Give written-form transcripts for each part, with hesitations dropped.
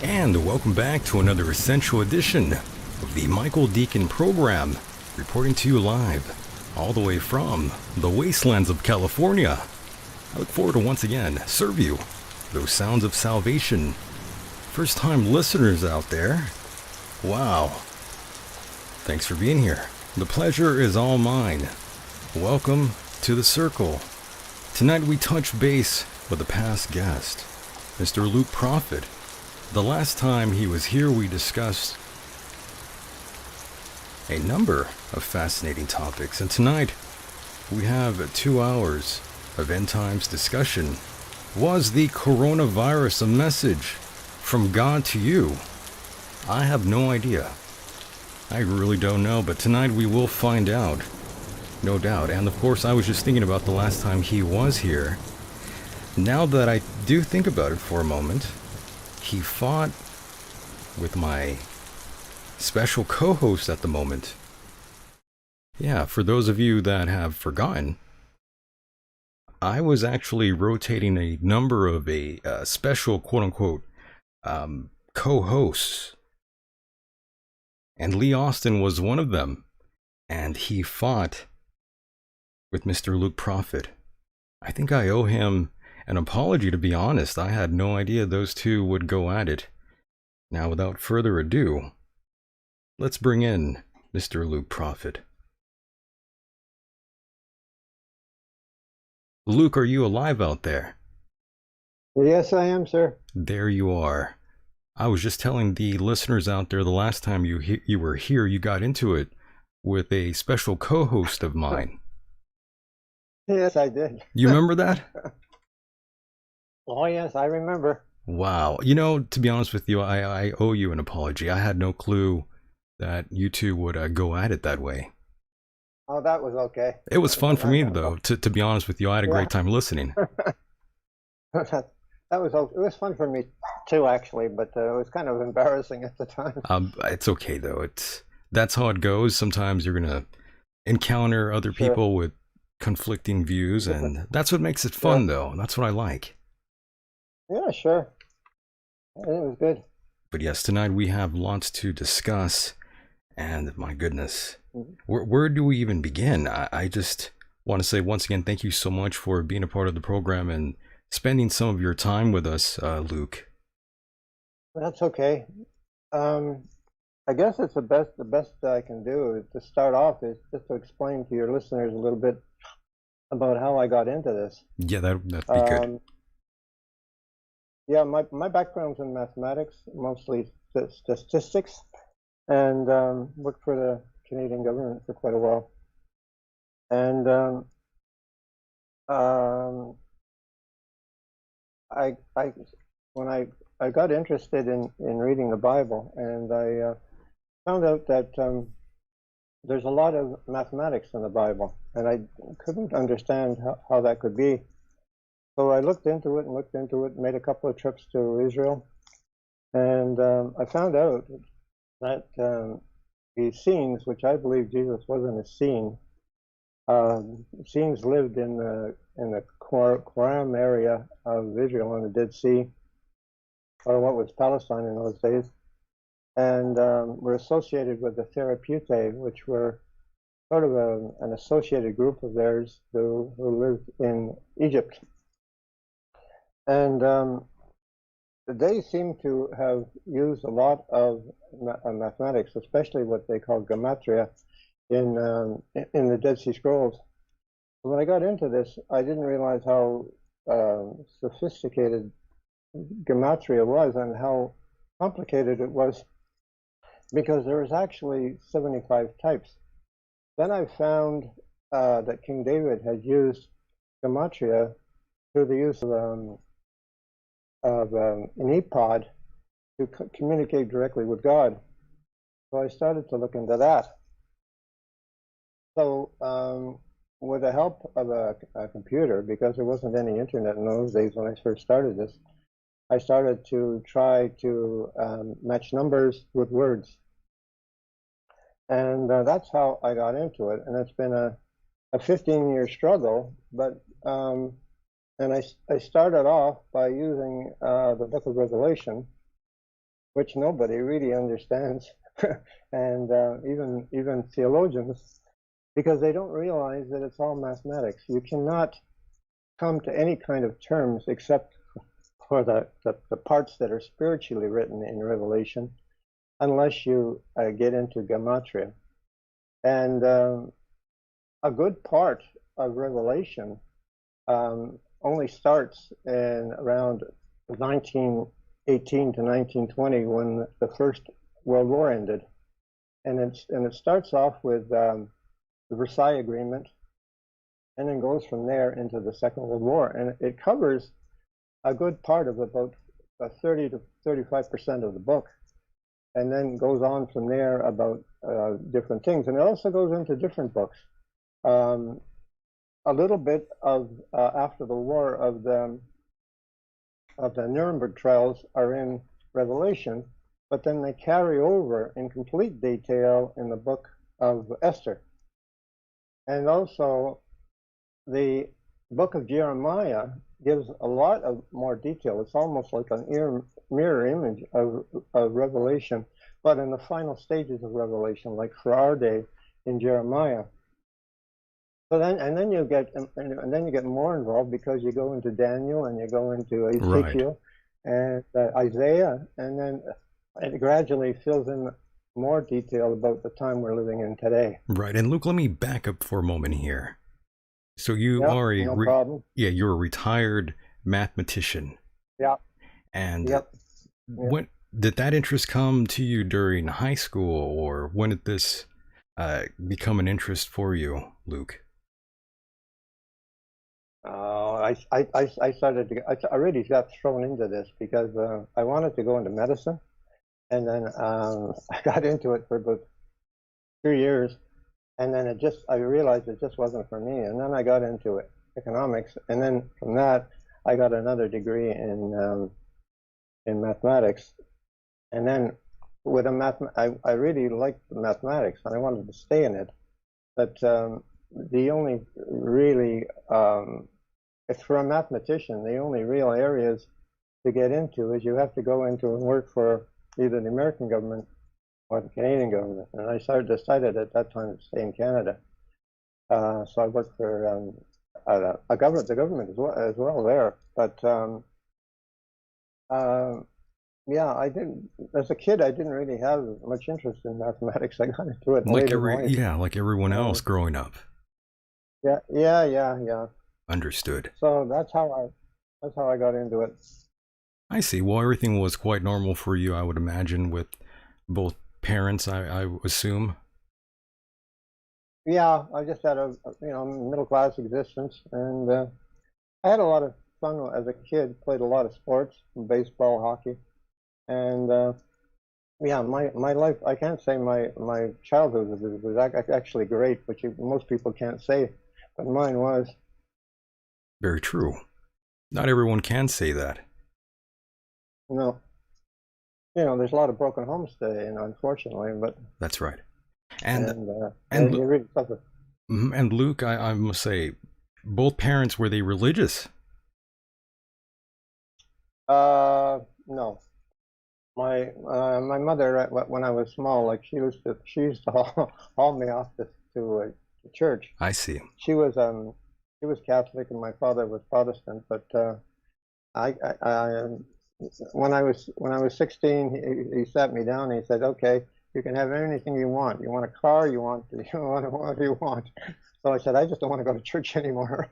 And welcome back to another essential edition of the Michael Decon program, reporting to you live, all the way from the wastelands of California. I look forward to once again serve you those sounds of salvation. First time listeners out there, wow. Thanks for being here. The pleasure is all mine. Welcome to the circle. Tonight we touch base with a past guest, Mr. Luke Prophet. The last time he was here, we discussed a number of fascinating topics, and tonight we have 2 hours of end times discussion. Was the coronavirus a message from God to you? I have no idea. I really don't know, but tonight we will find out, no doubt. And of course, I was just thinking about the last time he was here. Now that I do think about it for a moment, he fought with my special co-host at the moment. Yeah, for those of you that have forgotten, I was actually rotating a number of special quote-unquote co-hosts, and Lee Austin was one of them, and he fought with Mr. Luke Prophet. I think I owe him an apology, to be honest. I had no idea those two would go at it. Now, without further ado, let's bring in Mr. Luke Prophet. Luke, are you alive out there? Yes, I am, sir. There you are. I was just telling the listeners out there the last time you were here, you got into it with a special co-host of mine. Yes, I did. You remember that? Oh, yes, I remember. Wow. You know, to be honest with you, I owe you an apology. I had no clue that you two would go at it that way. Oh, that was okay. It was fun for me, though. To be honest with you, I had a great time listening. That was okay. It was fun for me too, actually, but it was kind of embarrassing at the time. It's okay, though. That's how it goes. Sometimes you're gonna encounter other Sure. people with conflicting views, and that's what makes it fun, though. That's what I like. Yeah, sure. It was good. But yes, tonight we have lots to discuss, and my goodness, Mhm. where do we even begin? I just want to say once again, thank you so much for being a part of the program and spending some of your time with us, Luke. That's okay. I guess it's the best I can do is to start off is just to explain to your listeners a little bit about how I got into this. Yeah, that'd be good. Yeah, my background's in mathematics, mostly statistics, and worked for the Canadian government for quite a while. And um, I when I got interested in reading the Bible, and I found out that there's a lot of mathematics in the Bible, and I couldn't understand how that could be. So I looked into it, made a couple of trips to Israel, and I found out that the Essenes, which I believe Jesus wasn't a Essene, Essenes lived in the Qumran area of Israel on the Dead Sea, or what was Palestine in those days, and were associated with the Therapeutae, which were sort of an associated group of theirs who lived in Egypt. And they seem to have used a lot of mathematics, especially what they call gematria, in the Dead Sea Scrolls. When I got into this, I didn't realize how sophisticated gematria was and how complicated it was, because there was actually 75 types. Then I found that King David had used gematria through the use of an ephod to communicate directly with God. So I started to look into that. So with the help of a computer, because there wasn't any internet in those days when I first started this, I started to try to match numbers with words. And that's how I got into it. And it's been a 15-year struggle, but and I started off by using the Book of Revelation, which nobody really understands, and even theologians, because they don't realize that it's all mathematics. You cannot come to any kind of terms except for the parts that are spiritually written in Revelation, unless you get into gematria. And a good part of Revelation only starts in around 1918 to 1920, when the First World War ended, and it starts off with the Versailles Agreement, and then goes from there into the Second World War, and it covers a good part of about 30 to 35% of the book, and then goes on from there about different things, and it also goes into different books. A little bit of after the war of the Nuremberg trials are in Revelation, but then they carry over in complete detail in the book of Esther. And also the book of Jeremiah gives a lot of more detail. It's almost like a mirror image of Revelation, but in the final stages of Revelation, like for our day in Jeremiah. So then you get more involved, because you go into Daniel and you go into Ezekiel and Isaiah, and then it gradually fills in more detail about the time we're living in today. Right. And Luke, let me back up for a moment here. So you Yep, are no problem. you're a retired mathematician. Yeah. And Yep. Did that interest come to you during high school, or when did this become an interest for you, Luke? I started to, I really got thrown into this because I wanted to go into medicine. And then I got into it for about 2 years. And then I realized it just wasn't for me. And then I got into it, economics. And then from that, I got another degree in mathematics. And then with I really liked mathematics and I wanted to stay in it. But the only really, if for a mathematician, the only real areas to get into is you have to go into and work for either the American government or the Canadian government. And I decided at that time to stay in Canada. So I worked for the government as well there. But yeah, I didn't. As a kid, I didn't really have much interest in mathematics. I got into it Like later in life. like everyone else growing up. Yeah. Understood. So that's how I got into it. I see. Well, everything was quite normal for you, I would imagine, with both parents, I assume. Yeah, I just had a middle class existence, and I had a lot of fun as a kid. Played a lot of sports, baseball, hockey, and yeah, my life. I can't say my childhood was actually great, which most people can't say, but mine was. Very true. Not everyone can say that. No, there's a lot of broken homes today, unfortunately, but That's right. and And you really suffer. and Luke, I must say, both parents, were they religious? No. My mother, when I was small, like she used to haul me off to church. I see. She was Catholic and my father was Protestant. But I when I was 16, he sat me down and he said, "Okay, you can have anything you want. You want a car? You want whatever you want." So I said, "I just don't want to go to church anymore."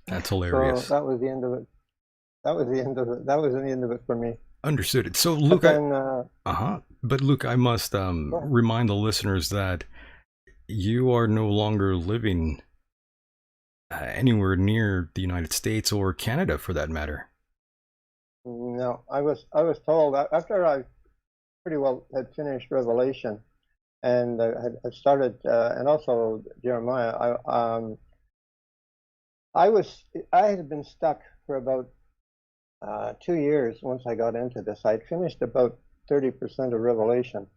That's So hilarious. that was the end of it. That was the end of it. That was the end of it for me. Understood. So But Luke, then, but Luke, I must yeah. remind the listeners that you are no longer living anywhere near the United States or Canada, for that matter. No, I was told after I pretty well had finished Revelation and had started and also Jeremiah. I had been stuck for about 2 years once I got into this. I'd finished about 30% of Revelation,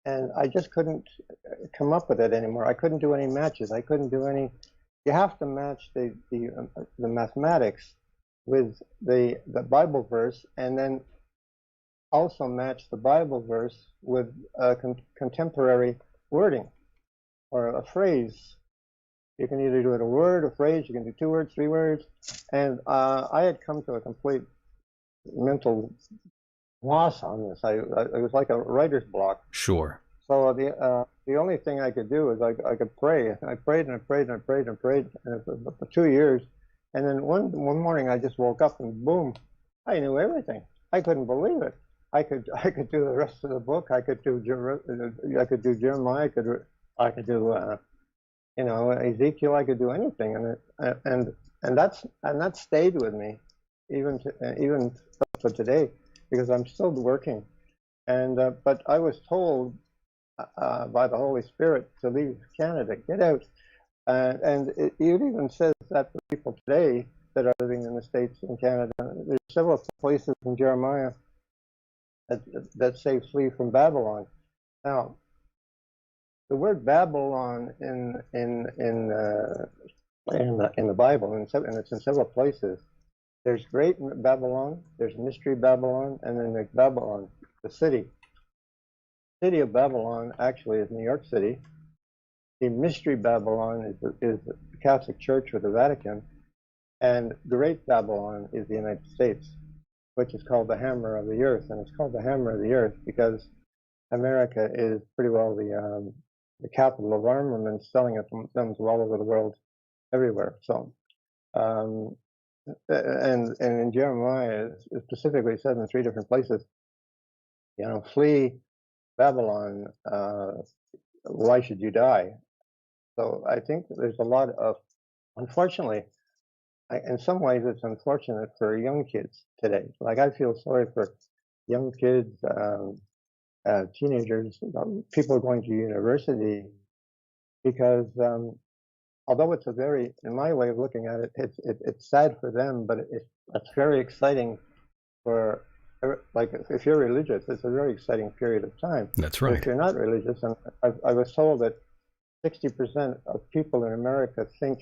and I just couldn't come up with it anymore. I couldn't do any matches. I couldn't do any. You have to match the mathematics with the Bible verse, and then also match the Bible verse with contemporary wording or a phrase. You can either do it a word, a phrase, you can do 2 words, 3 words. And I had come to a complete mental loss on this. It was like a writer's block. Sure. So the only thing I could do is I could pray. I prayed and I prayed and I prayed and prayed for 2 years. And then one morning I just woke up and boom, I knew everything. I couldn't believe it. I could do the rest of the book. I could do Jeremiah. I could do Ezekiel. I could do anything, and that stayed with me even up to today because I'm still working. And but I was told by the Holy Spirit to leave Canada, get out, it even says that for people today that are living in the States and Canada. There's several places in Jeremiah that say flee from Babylon. Now, the word Babylon in the Bible, and it's in several places. There's Great Babylon, there's Mystery Babylon, and then there's Babylon, the city. The city of Babylon actually is New York City. The Mystery Babylon is the Catholic Church or the Vatican, and Great Babylon is the United States, which is called the Hammer of the Earth, and it's called the Hammer of the Earth because America is pretty well the capital of armament, selling it them to all over the world, everywhere. So, and in Jeremiah, it specifically said in 3 different places flee Babylon. Why should you die? So I think there's a lot of, unfortunately, in some ways, it's unfortunate for young kids today. Like, I feel sorry for young kids, teenagers, people going to university, because although it's in my way of looking at it, it's sad for them, but it's very exciting for, like, if you're religious, it's a very exciting period of time. That's But right. if you're not religious, and I was told that 60% of people in America say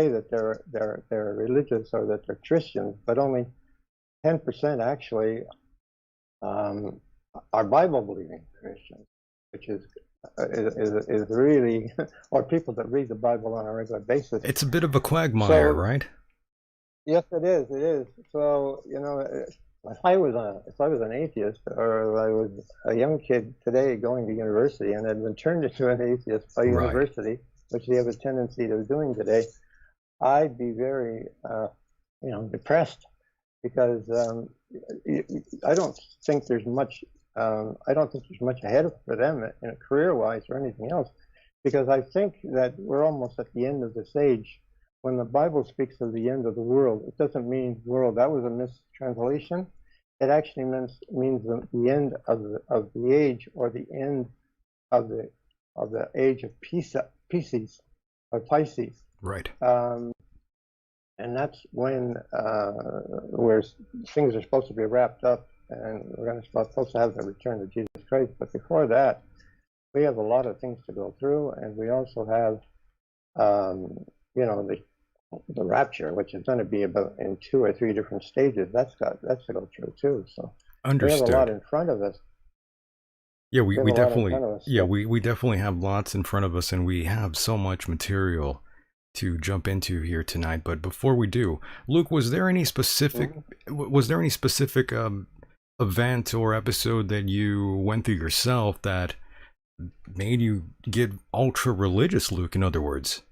that they're religious or that they're Christians, but only 10% actually are Bible believing Christians, which is really, or people that read the Bible on a regular basis. It's a bit of a quagmire, So right? yes, it is. It is. So if I was an atheist, or I was a young kid today going to university and had been turned into an atheist by Right. university, which they have a tendency to doing today, I'd be very, depressed, because I don't think there's much. I don't think there's much ahead for them, career-wise or anything else, because I think that we're almost at the end of this age. When the Bible speaks of the end of the world, it doesn't mean world. That was a mistranslation. It actually means the end of the age, or the end of the age of Pisces, or Pisces. Right. And that's when where things are supposed to be wrapped up, and we're supposed to have the return of Jesus Christ. But before that, we have a lot of things to go through, and we also have, the rapture, which is going to be about in 2 or 3 different stages. That's to go through too. So we have a lot Understood. in front of us. Yeah, we have a lot in definitely, front of us. yeah, we definitely have lots in front of us, and we have so much material to jump into here tonight. But before we do, Luke, was there any specific event or episode that you went through yourself that made you get ultra religious, Luke, in other words?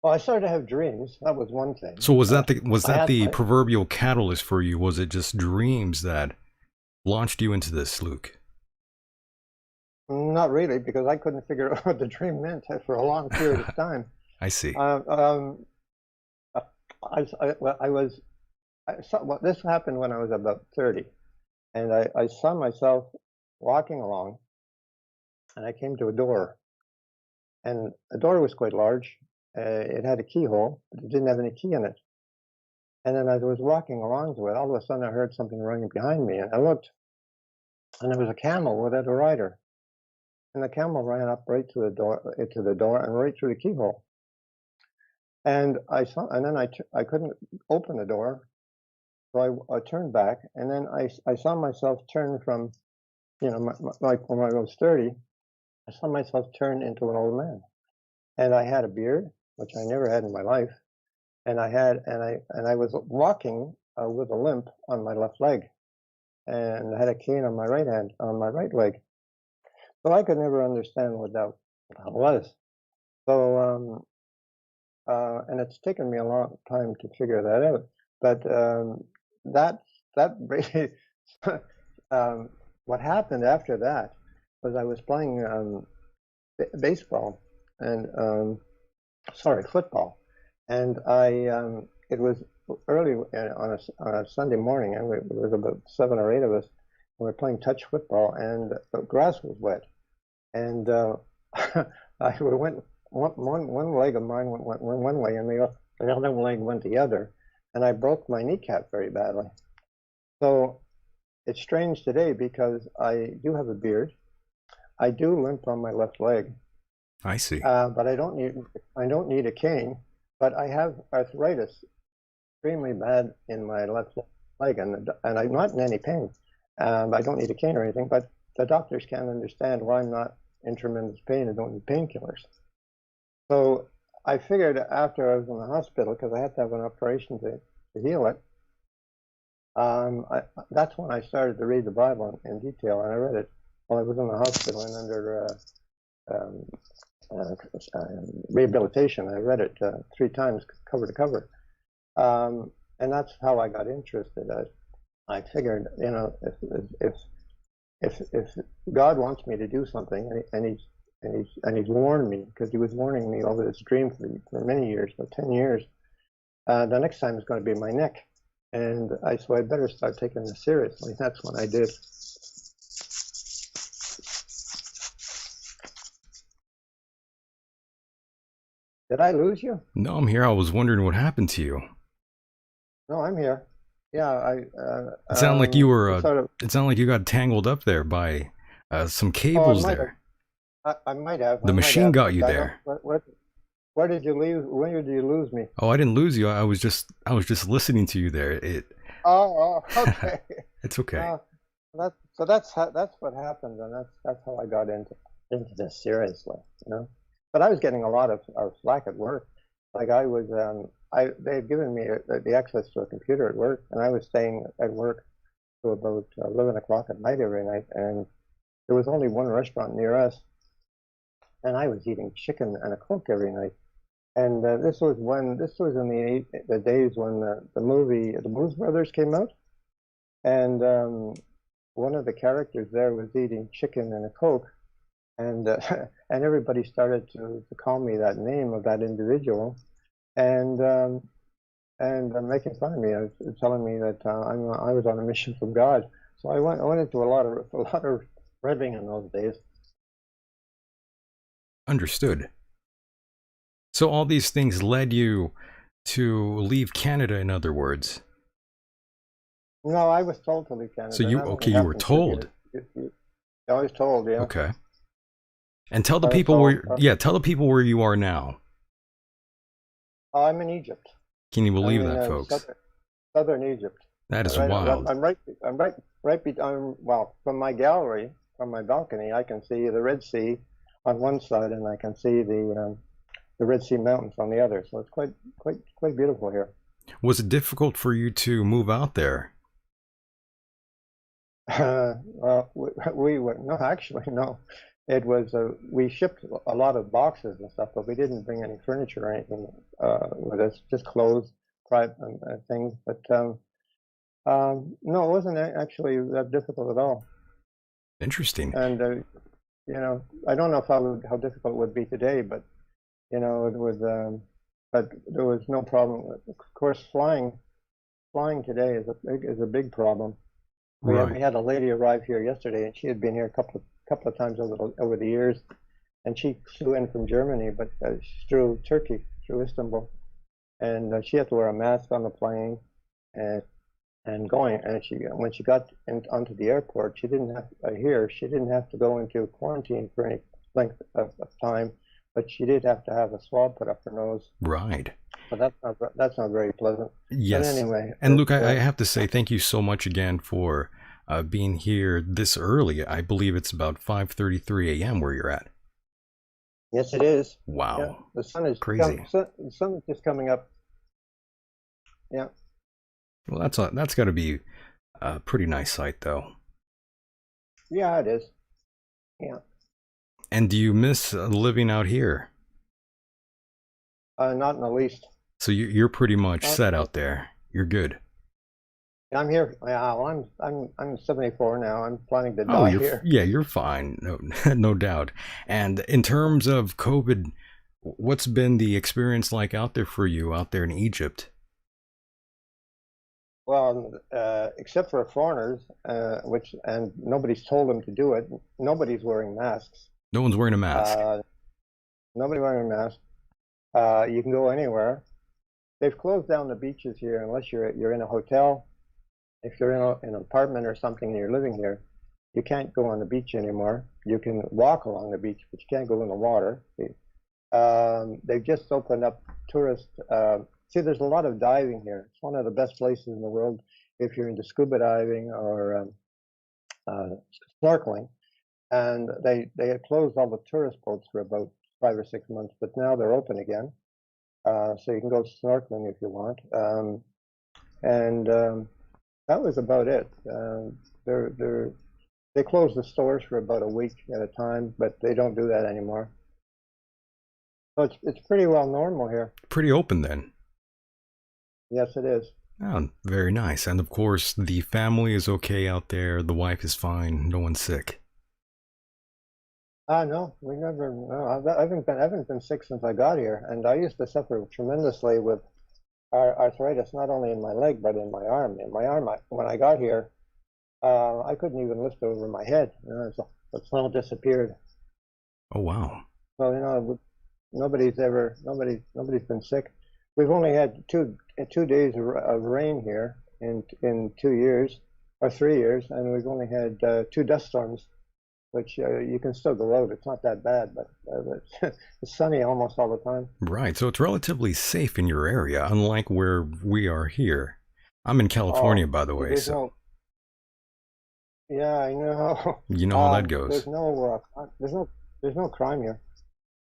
Well, I started to have dreams. That was one thing. So was that the I proverbial catalyst for you? Was it just dreams that launched you into this, Luke? Not really, because I couldn't figure out what the dream meant for a long period of time. I see. This happened when I was about 30, and I saw myself walking along, and I came to a door, and the door was quite large. It had a keyhole, but it didn't have any key in it. And then as I was walking along to it, all of a sudden I heard something running behind me, and I looked, and there was a camel without a rider. And the camel ran up right to the door and right through the keyhole. And I couldn't open the door, so I turned back, and then I saw myself turn from, like when I was 30, I saw myself turn into an old man, and I had a beard, which I never had in my life, and I was walking with a limp on my left leg, and I had a cane on my right leg. So I could never understand what that was. So, and it's taken me a long time to figure that out. But that really, what happened after that was I was playing baseball and football, and it was early on a Sunday morning, and there was about 7 or 8 of us. We were playing touch football, and the grass was wet, and I went one leg of mine went one way, and the other leg went the other, and I broke my kneecap very badly. So it's strange today because I do have a beard, I do limp on my left leg. I see. But I don't need a cane, but I have arthritis extremely bad in my left leg, and I'm not in any pain. I don't need a cane or anything, but the doctors can't understand why I'm not in tremendous pain and don't need painkillers. So I figured after I was in the hospital, because I had to have an operation to heal it, that's when I started to read the Bible in detail, and I read it while I was in the hospital and under rehabilitation. I read it 3 times, cover to cover, and that's how I got interested. I figured, if God wants me to do something, and he's warned me, because he was warning me over this dream for many years, for 10 years. The next time is going to be my neck, and so I better start taking this seriously. That's what I did. Did I lose you? No, I'm here. I was wondering what happened to you. No, I'm here. Yeah, It sounded like you were. sort of. It sounded like you got tangled up there by some Oh, cables there. I might have. The I might machine have, got but you I don't. there. Where did you leave? When did you lose me? Oh, I didn't lose you. I was just listening to you there. Okay. It's okay. That's what happened, and that's how I got into this seriously, you know. But I was getting a lot of slack at work. Like I was, they had given me the access to a computer at work, and I was staying at work till about 11 o'clock at night every night, and there was only one restaurant near us, and I was eating chicken and a Coke every night. And this was in the days when the movie The Blues Brothers came out, and one of the characters there was eating chicken and a Coke, and and everybody started to call me that name of that individual, and making fun of me, telling me that I was on a mission from God. So I went into a lot of revving in those days. Understood. So all these things led you to leave Canada, in other words. No, I was told to leave Canada. So That only you were happened 2 told. years. I was told, yeah. Okay. And tell the I was people told. tell the people where you are now. I'm in Egypt. Can you I'm believe in that, folks? southern Egypt. That is Right, wild. well, from my gallery, from my balcony, I can see the Red Sea on one side, and I can see the Red Sea Mountains on the other. So it's quite beautiful here. Was it difficult for you to move out there? Well, we were no, actually no. It was we shipped a lot of boxes and stuff, but we didn't bring any furniture or anything with us, just clothes, private things. But no, it wasn't actually that difficult at all. Interesting. And I don't know how difficult it would be today, but it would. But there was no problem. Of course, flying today is a big problem. We Right. had a lady arrive here yesterday, and she had been here a couple of times over the years, and she flew in from Germany, but through Turkey, through Istanbul, and she had to wear a mask on the plane, and when she got onto the airport, she didn't have she didn't have to go into quarantine for any length of time, but she did have to have a swab put up her nose. Right. But that's not very pleasant. But Yes. anyway, And Luke, I have to say thank you so much again for being here this early. I believe it's about 5:33 a.m. where you're at. yes, it is. Wow. Yeah, the sun is Crazy. the sun is just coming up. Yeah. Well, that's got to be a pretty nice sight, though. Yeah, it is. Yeah. And do you miss living out here? Not in the least. So you're pretty much Not set in the out there. You're good. I'm here. Yeah, well, I'm 74 now. I'm planning to Oh, die here. you're fine. No, no doubt. And in terms of COVID, what's been the experience like out there for you out there in Egypt? Well, except for foreigners, and nobody's told them to do it. Nobody's wearing masks. No one's wearing a mask. Nobody wearing a mask. You can go anywhere. They've closed down the beaches here unless you're in a hotel. If you're in an apartment or something and you're living here, you can't go on the beach anymore. You can walk along the beach, but you can't go in the water. They've just opened up tourist. See, there's a lot of diving here. It's one of the best places in the world if you're into scuba diving or snorkeling. And they had closed all the tourist boats for about 5 or 6 months, but now they're open again. So you can go snorkeling if you want. And that was about it. They closed the stores for about a week at a time, but they don't do that anymore. So it's pretty well normal here. Pretty open then. Yes, it is. Oh, very nice. And of course, the family is okay out there. The wife is fine. No one's sick. No, we never. No, I haven't been sick since I got here, and I used to suffer tremendously with arthritis, not only in my leg but in my arm. In my arm, when I got here, I couldn't even lift over my head. It's all disappeared. Oh, wow. So nobody's been sick. We've only had two days of rain here in 2 years or 3 years, and we've only had two dust storms, which you can still go out. It's not that bad, but it's sunny almost all the time. Right, so it's relatively safe in your area, unlike where we are here. I'm in California, Oh, by the way, there's so no. Yeah, I know. you know how that goes. There's no crime here.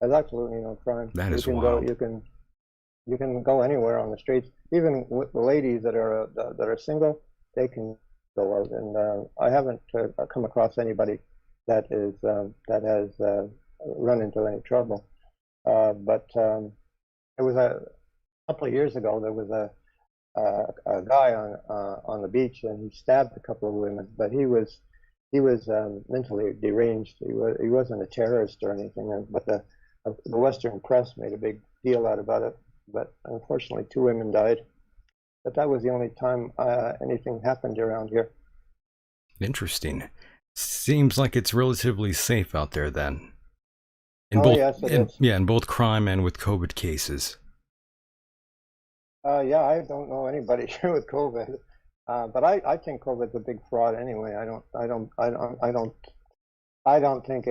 There's absolutely no crime. That You is can go. wild. You can go anywhere on the streets. Even with the ladies that are single, they can go out. And I haven't come across anybody that has run into any trouble. But it was a couple of years ago. There was a guy on the beach, and he stabbed a couple of women. But he was mentally deranged. He wasn't a terrorist or anything. But the Western press made a big deal out about it. But unfortunately, two women died. But that was the only time anything happened around here. Interesting. Seems like it's relatively safe out there then. In Oh both, yes, it in, is. yeah, in both crime and with COVID cases. Yeah, I don't know anybody here with COVID, but I think COVID's a big fraud anyway. I don't think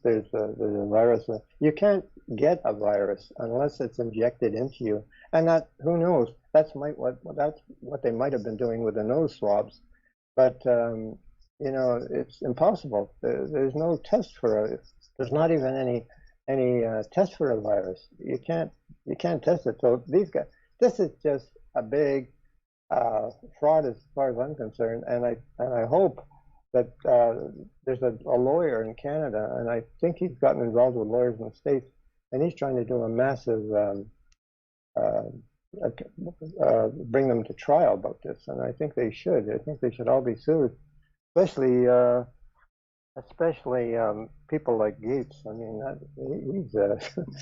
there's a virus. You can't get a virus unless it's injected into you, and that who knows? That's what they might have been doing with the nose swabs, but it's impossible. There's no test for it. There's not even any test for a virus. You can't test it. So this is just a big fraud as far as I'm concerned, and I hope that there's a lawyer in Canada, and I think he's gotten involved with lawyers in the States, and he's trying to do a massive uh, bring them to trial about this, and I think they should. I think they should all be sued, especially people like Gates. I mean, he's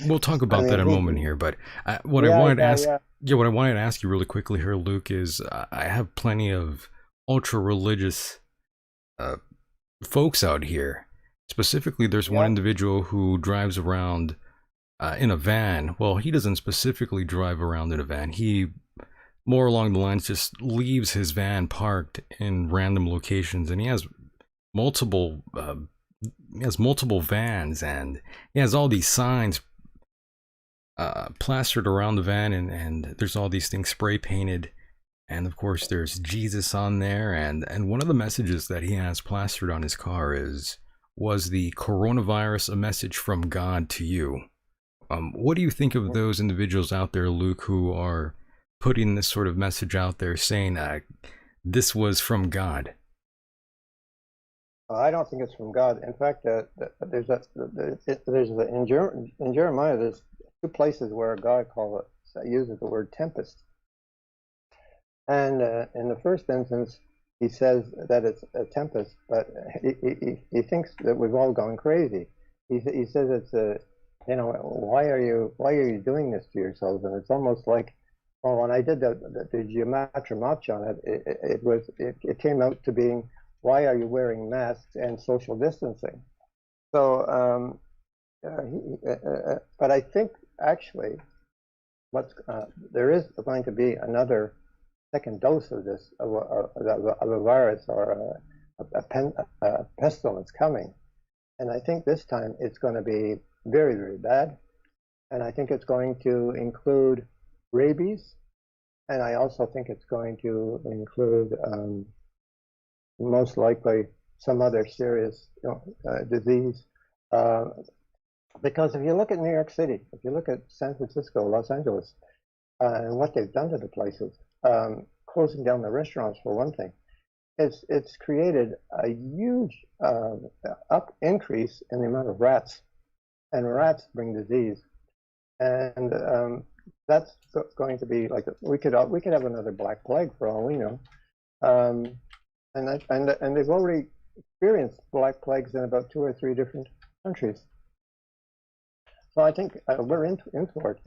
We'll talk I about that mean, in a moment here, but what I yeah, wanted to yeah, ask, yeah. yeah, what I wanted to ask you really quickly here, Luke, is I have plenty of ultra religious uh, folks out here. Specifically, there's one Yeah. individual who drives around in a van. Well, he doesn't specifically drive around in a van. He more along the lines just leaves his van parked in random locations, and multiple he has multiple vans, and he has all these signs plastered around the van, and there's all these things spray painted, and of course there's Jesus on there, and one of the messages that he has plastered on his car is, was the coronavirus a message from God to you? What do you think of those individuals out there, Luke, who are putting this sort of message out there saying this was from God? I don't think it's from God. In fact, in Jeremiah, there's two places where God uses the word tempest. And in the first instance, he says that it's a tempest, but he thinks that we've all gone crazy. He says it's why are you doing this to yourselves? And it's almost like, well, when I did the geometry match on it came out to being, why are you wearing masks and social distancing? So, but I think actually, there is going to be another second dose of this of a virus or a pestilence coming, and I think this time it's going to be very, very bad, and I think it's going to include rabies, and I also think it's going to include most likely some other serious disease. Uh, because if you look at New York City, if you look at San Francisco, Los Angeles, and what they've done to the places, closing down the restaurants for one thing, it's created a huge increase in the amount of rats, and rats bring disease. And that's going to be like we could have another Black Plague for all we know, um, and they've already experienced Black Plagues in about 2 or 3 different countries. So I think we're in for it,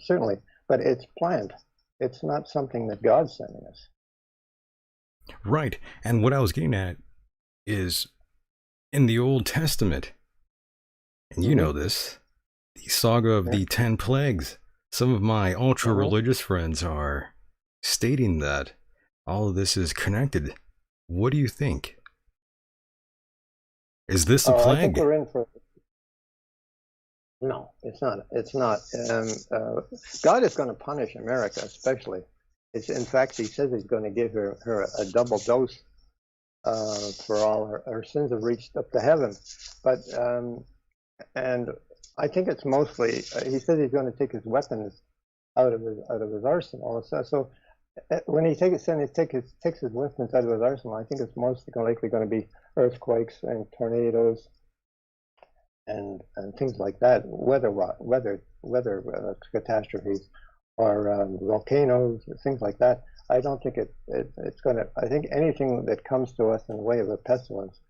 certainly, but it's planned. It's not something that God's sending us. Right. And what I was getting at is in the Old Testament, and you know this, the saga of the 10 plagues. Some of my ultra religious friends are stating that all of this is connected. What do you think? Is this a plague? I think we're in for. No, it's not. It's not. God is going to punish America, especially. In fact, He says He's going to give her a double dose for all her sins have reached up to heaven. But and I think it's mostly. He says He's going to take His weapons out of his arsenal. So when He takes his weapons out of His arsenal, I think it's mostly likely going to be earthquakes and tornadoes and things like that, weather catastrophes, or volcanoes, things like that. I don't think it's going to. I think anything that comes to us in the way of a pestilence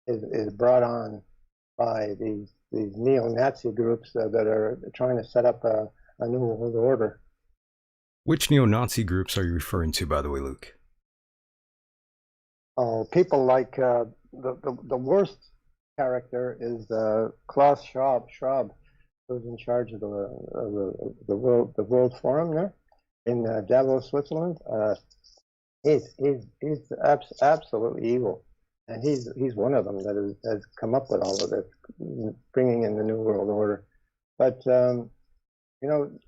is brought on by these neo-Nazi groups that are trying to set up a new world order. Which neo-Nazi groups are you referring to, by the way, Luke? Oh, people like the worst character is Klaus Schwab, who's in charge of the World Forum there in Davos, Switzerland. He's absolutely evil, and he's one of them that has come up with all of this, bringing in the New World Order. But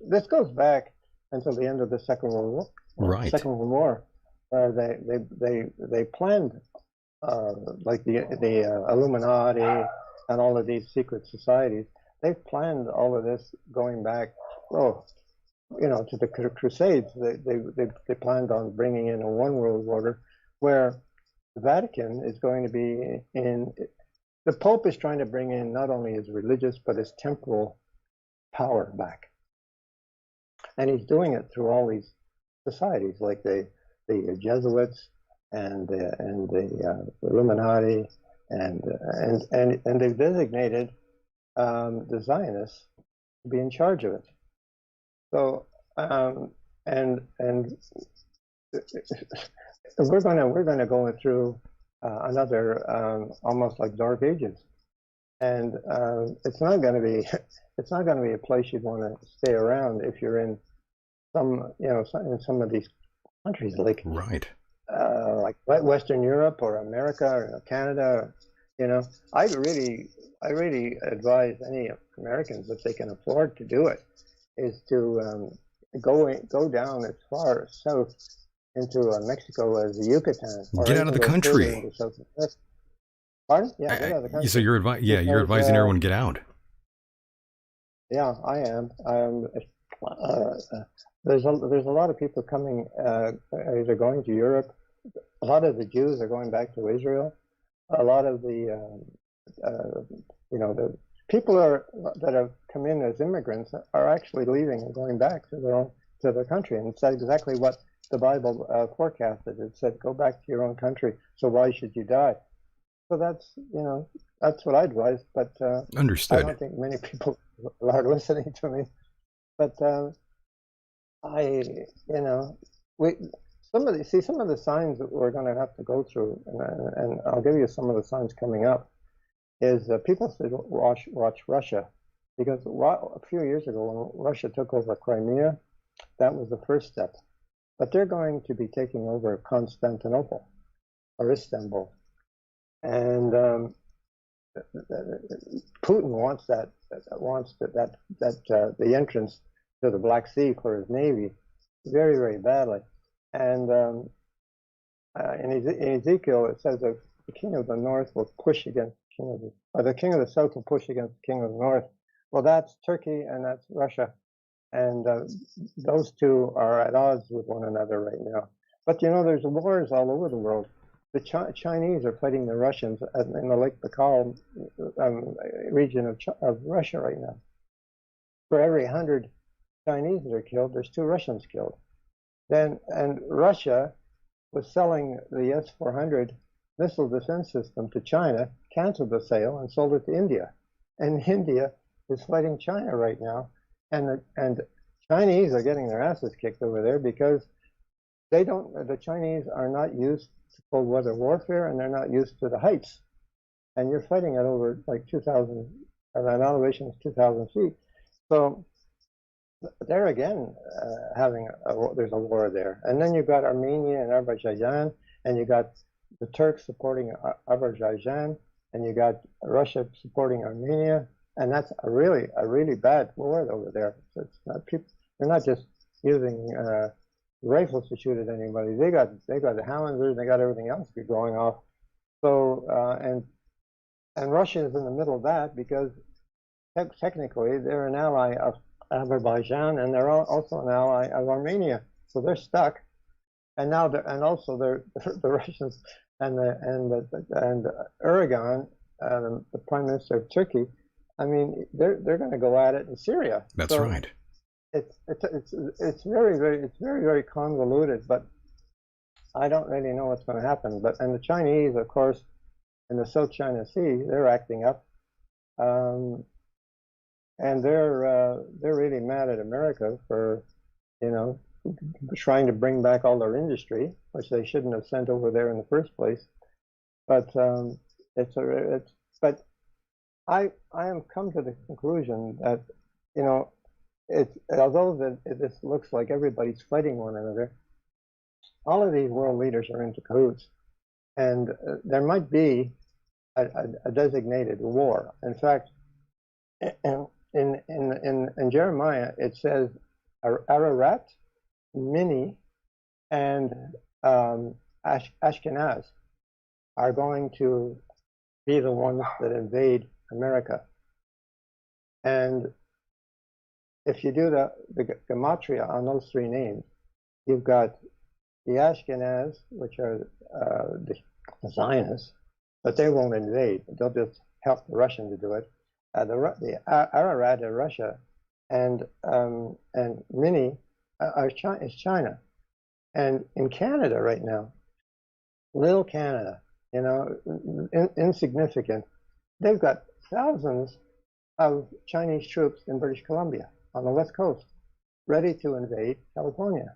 this goes back until the end of the Second World War. Right. Second World War, they planned. Like the Illuminati and all of these secret societies, they've planned all of this going back, to the Crusades. They planned on bringing in a one world order where the Vatican is going to be in. The Pope is trying to bring in not only his religious but his temporal power back, and he's doing it through all these societies, like the Jesuits and the Illuminati, and they've designated the Zionists to be in charge of it. So and we're going to go through another almost like Dark Ages, and it's not going to be a place you'd want to stay around if you're in in some of these countries like Western Europe or America or Canada. I really advise any Americans, if they can afford to do it, is to go down as far south into Mexico as the Yucatan. Or get out of the country. Pardon? Yeah, get out of the country. So you're advising everyone to get out. Yeah, I am. There's a lot of people coming, either going to Europe. A lot of the Jews are going back to Israel. A lot of the people that have come in as immigrants are actually leaving and going back to their country, and it's exactly what the Bible forecasted. It said, "Go back to your own country. So why should you die?" So that's what I advise. But understood. I don't think many people are listening to me. But some of the signs that we're going to have to go through, and I'll give you some of the signs coming up, is people should watch Russia, because a few years ago when Russia took over Crimea, that was the first step. But they're going to be taking over Constantinople or Istanbul, and Putin wants the entrance to the Black Sea for his navy very, very badly. And in Ezekiel it says that the king of the north will push against the king of the south will push against the king of the north. Well, that's Turkey and that's Russia, and those two are at odds with one another right now. But there's wars all over the world. The Chinese are fighting the Russians in the Lake Baikal region of Russia right now. For every 100 Chinese that are killed, there's 2 Russians killed. And Russia was selling the S-400 missile defense system to China, canceled the sale, and sold it to India. And India is fighting China right now, and Chinese are getting their asses kicked over there because the Chinese are not used to cold weather warfare, and they're not used to the heights. And you're fighting at over like 2,000, an elevation is 2,000 feet. So there again, there's a war there. And then you've got Armenia and Azerbaijan, and you got the Turks supporting Azerbaijan, and you got Russia supporting Armenia, and that's a really bad war over there. So it's not people; they're not just using rifles to shoot at anybody. They got the howitzers, they got everything else going off. So and Russia is in the middle of that because technically they're an ally of Azerbaijan, and they're also an ally of Armenia. So they're stuck, and now the Russians and Erdogan, the Prime Minister of Turkey. I mean, they're going to go at it in Syria. That's right. It's very convoluted, but I don't really know what's going to happen. And the Chinese, of course, in the South China Sea, they're acting up. And they're really mad at America for, trying to bring back all their industry, which they shouldn't have sent over there in the first place. But but I am come to the conclusion that although this looks like everybody's fighting one another, all of these world leaders are into cahoots, and there might be a designated war. In fact, in Jeremiah, it says Ararat, Mini, and Ashkenaz are going to be the ones that invade America. And if you do the gematria on those 3 names, you've got the Ashkenaz, which are the Zionists, but they won't invade. They'll just help the Russians to do it. The Ararat are Russia, and Mini is China. And in Canada right now, little Canada, insignificant, they've got thousands of Chinese troops in British Columbia on the west coast, ready to invade California.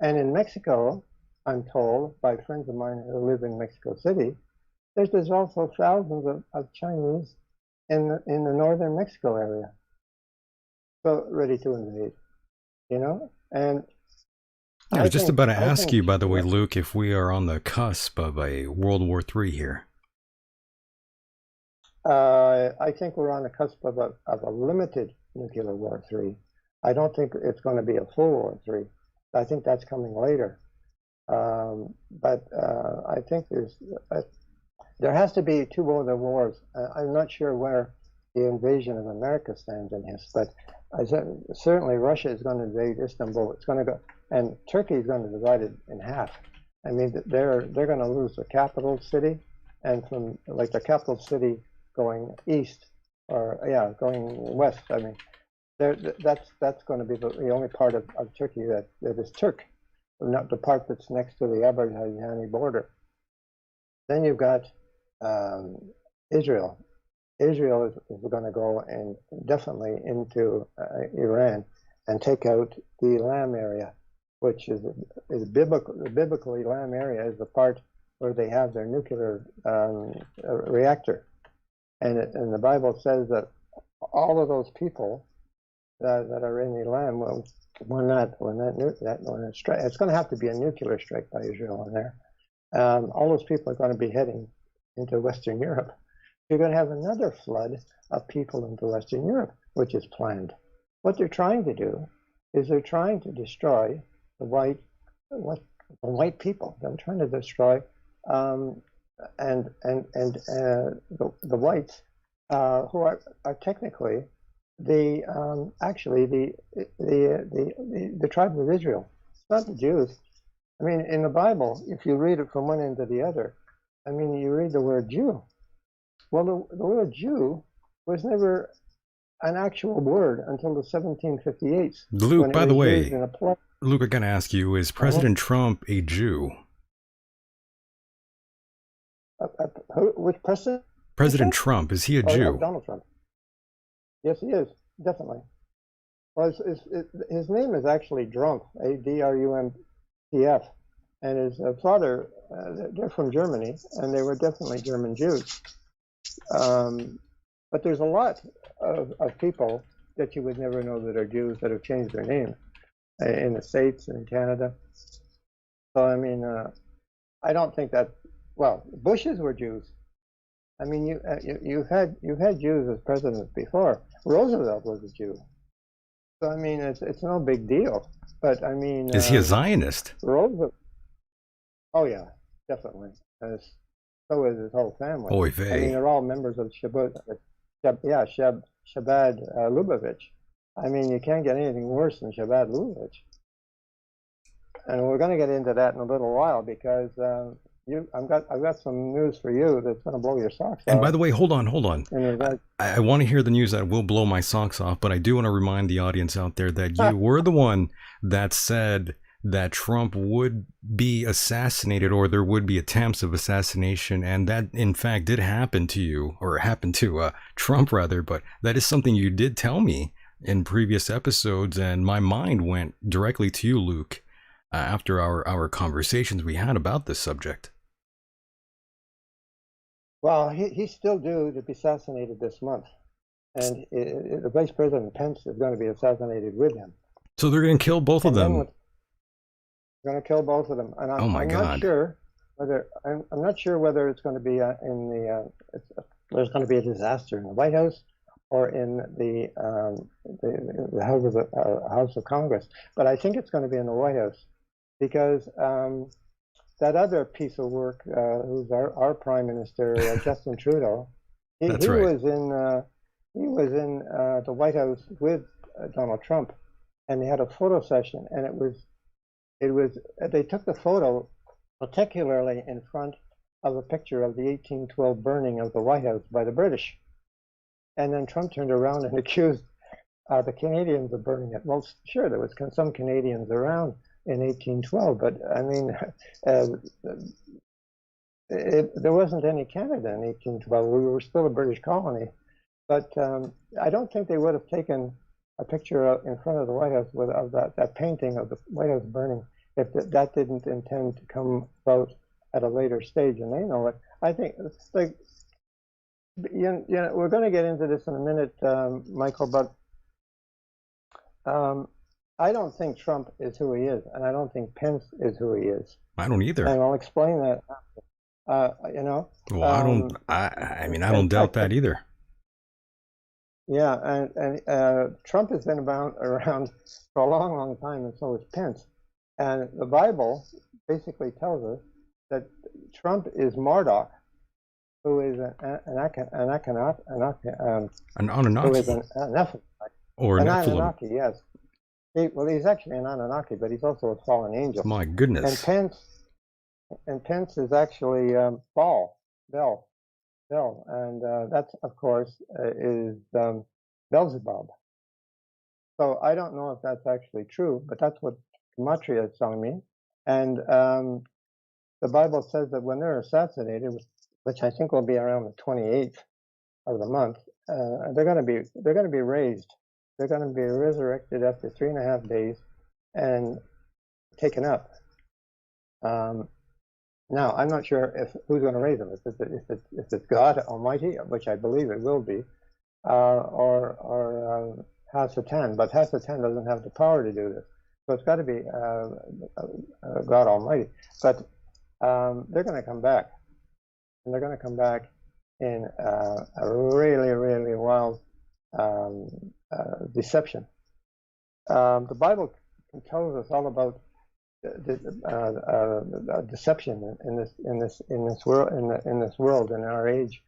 And in Mexico, I'm told by friends of mine who live in Mexico City, there's also thousands of Chinese in the northern Mexico area, so ready to invade, And I was just about to ask you, by the way, Luke, if we are on the cusp of a World War III here. I think we're on the cusp of a limited nuclear war 3. I don't think it's going to be a full war 3. I think that's coming later. But I think there has to be 2 other wars. I'm not sure where the invasion of America stands in this, but certainly Russia is going to invade Istanbul. It's going to go, and Turkey is going to divide it in half. I mean, they're going to lose the capital city, and from like the capital city going east, or going west. I mean, that's going to be the only part of Turkey that is Turk, not the part that's next to the Azerbaijani border. Then you've got Israel. Israel is going to go and definitely into Iran and take out the Lam area, which is biblically Lam area is the part where they have their nuclear reactor, and the Bible says that all of those people that are in the Lam will when it's going to have to be a nuclear strike by Israel on there. All those people are going to be heading into Western Europe. You're going to have another flood of people into Western Europe, which is planned. What they're trying to do is they're trying to destroy the white people. They're trying to destroy the whites who are technically the tribe of Israel. It's not the Jews. I mean, in the Bible, if you read it from one end to the other, I mean, you read the word Jew. Well, the word Jew was never an actual word until the 1758 Luke, when it by the was used way, in a play. Luke, I gotta ask you, is President Trump a Jew? Which president? President Trump, is he a Or Jew? Donald Trump? Yes, he is, definitely. Well, his name is actually Drumpf, Adrumtf, and his father, they're from Germany, and they were definitely German Jews. But there's a lot of people that you would never know that are Jews that have changed their name in the States and in Canada. So, I mean, I don't think that, well, Bushes were Jews. I mean, you've had Jews as presidents before. Roosevelt was a Jew. So, I mean, it's no big deal. But, I mean... Is he a Zionist? Roosevelt... Oh, yeah, definitely. So is his whole family. Oy I mean, vey. they're all members of Shabbat Lubavitch. I mean, you can't get anything worse than Shabbat Lubavitch. And we're going to get into that in a little while because I've got some news for you that's going to blow your socks off. And by the way, hold on. And I want to hear the news that will blow my socks off, but I do want to remind the audience out there that you were the one that said that Trump would be assassinated, or there would be attempts of assassination, and that in fact did happen to you, or happened to Trump rather, but that is something you did tell me in previous episodes, and my mind went directly to you, Luke, after our conversations we had about this subject. Well, he's still due to be assassinated this month, and the Vice President Pence is going to be assassinated with him. So they're going to kill both of them. They're going to kill both of them, and Oh my God. not sure whether I'm not sure whether it's going to be there's going to be a disaster in the White House or in the House of Congress, but I think it's going to be in the White House because that other piece of work, who's our Prime Minister, Justin Trudeau, he was in the White House with Donald Trump, and they had a photo session, and they took the photo particularly in front of a picture of the 1812 burning of the White House by the British, and then Trump turned around and accused the Canadians of burning it. Well, sure, there was some Canadians around in 1812, but I mean, there wasn't any Canada in 1812. We were still a British colony, but I don't think they would have taken a picture in front of the White House of that painting of the White House burning if that didn't intend to come out at a later stage, and they know it. I think it's like, we're going to get into this in a minute, Michael, but I don't think Trump is who he is, and I don't think Pence is who he is. I don't either. And I'll explain that. Well, I don't doubt that either. Yeah, and Trump has been around for a long, long time, and so is Pence. And the Bible basically tells us that Trump is Marduk, who is an Nephilim. Or an Nephilim. Anunnaki, yes. He's actually an Anunnaki, but he's also a fallen angel. My goodness. And Pence is actually Bel, and that, of course, is Beelzebub. So I don't know if that's actually true, but that's what Gematria is telling me. And the Bible says that when they're assassinated, which I think will be around the 28th of the month, they're going to be raised. They're going to be resurrected after 3.5 days and taken up. Now, I'm not sure who's going to raise them. If it's God Almighty, which I believe it will be, or Hasatan. But Hasatan doesn't have the power to do this, so it's got to be God Almighty. But they're going to come back, and they're going to come back in a really, really wild deception. The Bible tells us all about deception in this world in our age,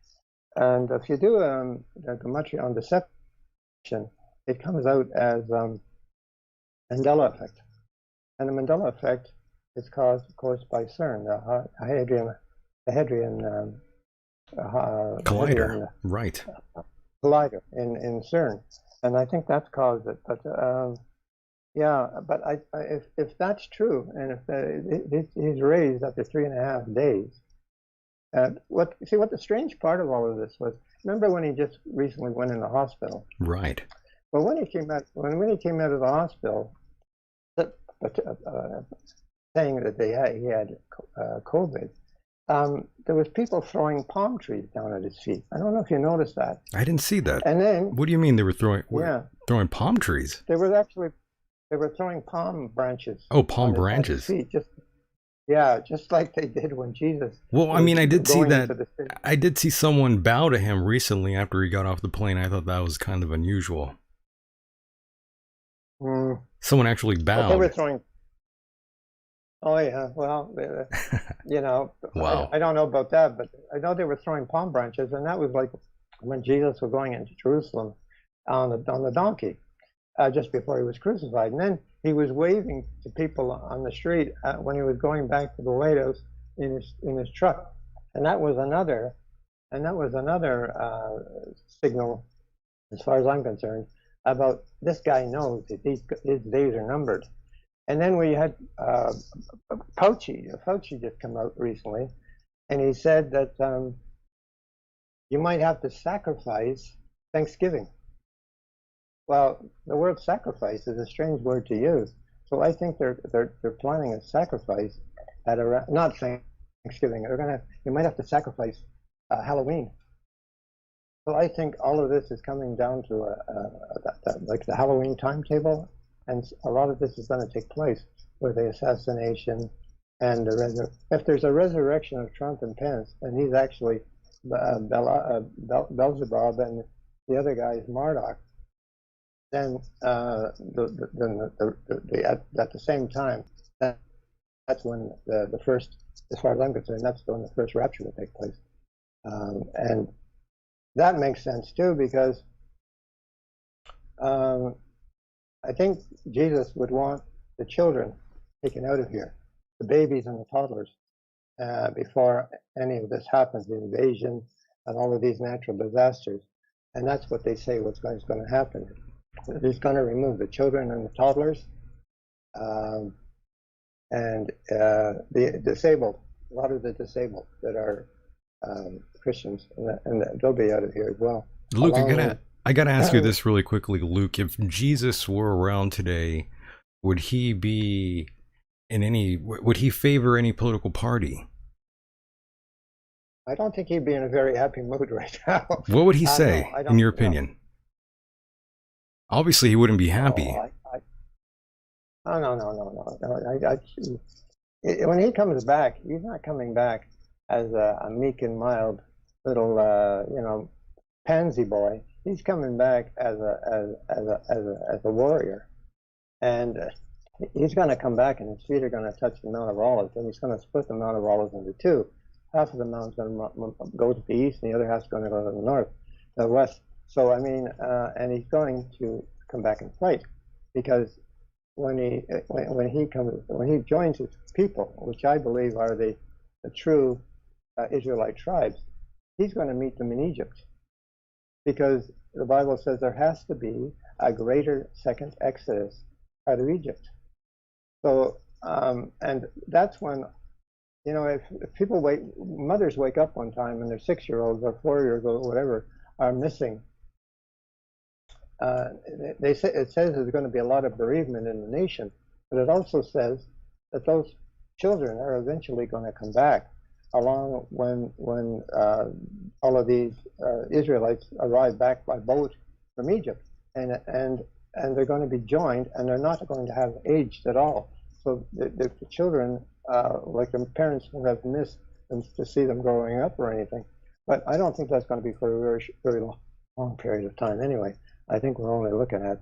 and if you do the gematria on deception, it comes out as Mandela effect, and the Mandela effect is caused, of course, by CERN, the Hadrian Collider, right? Collider in CERN, and I think that's caused it. But yeah, but if that's true, and if he's raised after 3.5 days, what the strange part of all of this was? Remember when he just recently went in the hospital? Right. Well, when he came out, when he came out of the hospital, saying that he had COVID, there was people throwing palm trees down at his feet. I don't know if you noticed that. I didn't see that. And then, what do you mean they were throwing? Yeah, throwing palm trees. They were throwing palm branches. Oh, palm branches. Feet, just like they did when Jesus. Well, I mean, I did see that. I did see someone bow to him recently after he got off the plane. I thought that was kind of unusual. Someone actually bowed. They were throwing. Oh yeah, well, you know, wow. I don't know about that, but I know they were throwing palm branches, and that was like when Jesus was going into Jerusalem on the donkey, just before he was crucified, and then he was waving to people on the street when he was going back to the White House in his truck, and that was another signal, as far as I'm concerned, about this guy knows that his days are numbered. And then we had Fauci just come out recently, and he said that you might have to sacrifice Thanksgiving. Well, the word sacrifice is a strange word to use, so I think they're planning a sacrifice at not Thanksgiving. You might have to sacrifice Halloween. So I think all of this is coming down to like the Halloween timetable. And a lot of this is going to take place with the assassination and if there's a resurrection of Trump and Pence, and he's actually Beelzebub and the other guy is Marduk, then at the same time, that's when the first, as far as I'm concerned, that's when the first rapture will take place. And that makes sense too, because I think Jesus would want the children taken out of here, the babies and the toddlers, before any of this happens, the invasion and all of these natural disasters. And that's what they say what's going to happen. He's going to remove the children and the toddlers, and the disabled, a lot of the disabled that are Christians, and they'll be out of here as well. Luke, I gotta ask you this really quickly, Luke. If Jesus were around today, would he be would he favor any political party? I don't think he'd be in a very happy mood right now. What would he say, in your opinion? Obviously, he wouldn't be happy. No. When he comes back, he's not coming back as a meek and mild little, pansy boy. He's coming back as a warrior, and he's going to come back, and his feet are going to touch the Mount of Olives, and he's going to split the Mount of Olives into two. Half of the mountain's going to go to the east, and the other half's going to go to the west. So I mean, and he's going to come back and fight, because when he joins his people, which I believe are the true Israelite tribes, he's going to meet them in Egypt. Because the Bible says there has to be a greater second exodus out of Egypt. So, and that's when, if people mothers wake up one time and their 6-year-olds or 4-year-olds or whatever are missing, it says there's going to be a lot of bereavement in the nation, but it also says that those children are eventually going to come back, along when all of these Israelites arrive back by boat from Egypt, and they're going to be joined, and they're not going to have aged at all. So the children, like the parents, will have missed them to see them growing up or anything. But I don't think that's going to be for a very, very long period of time anyway. I think we're only looking at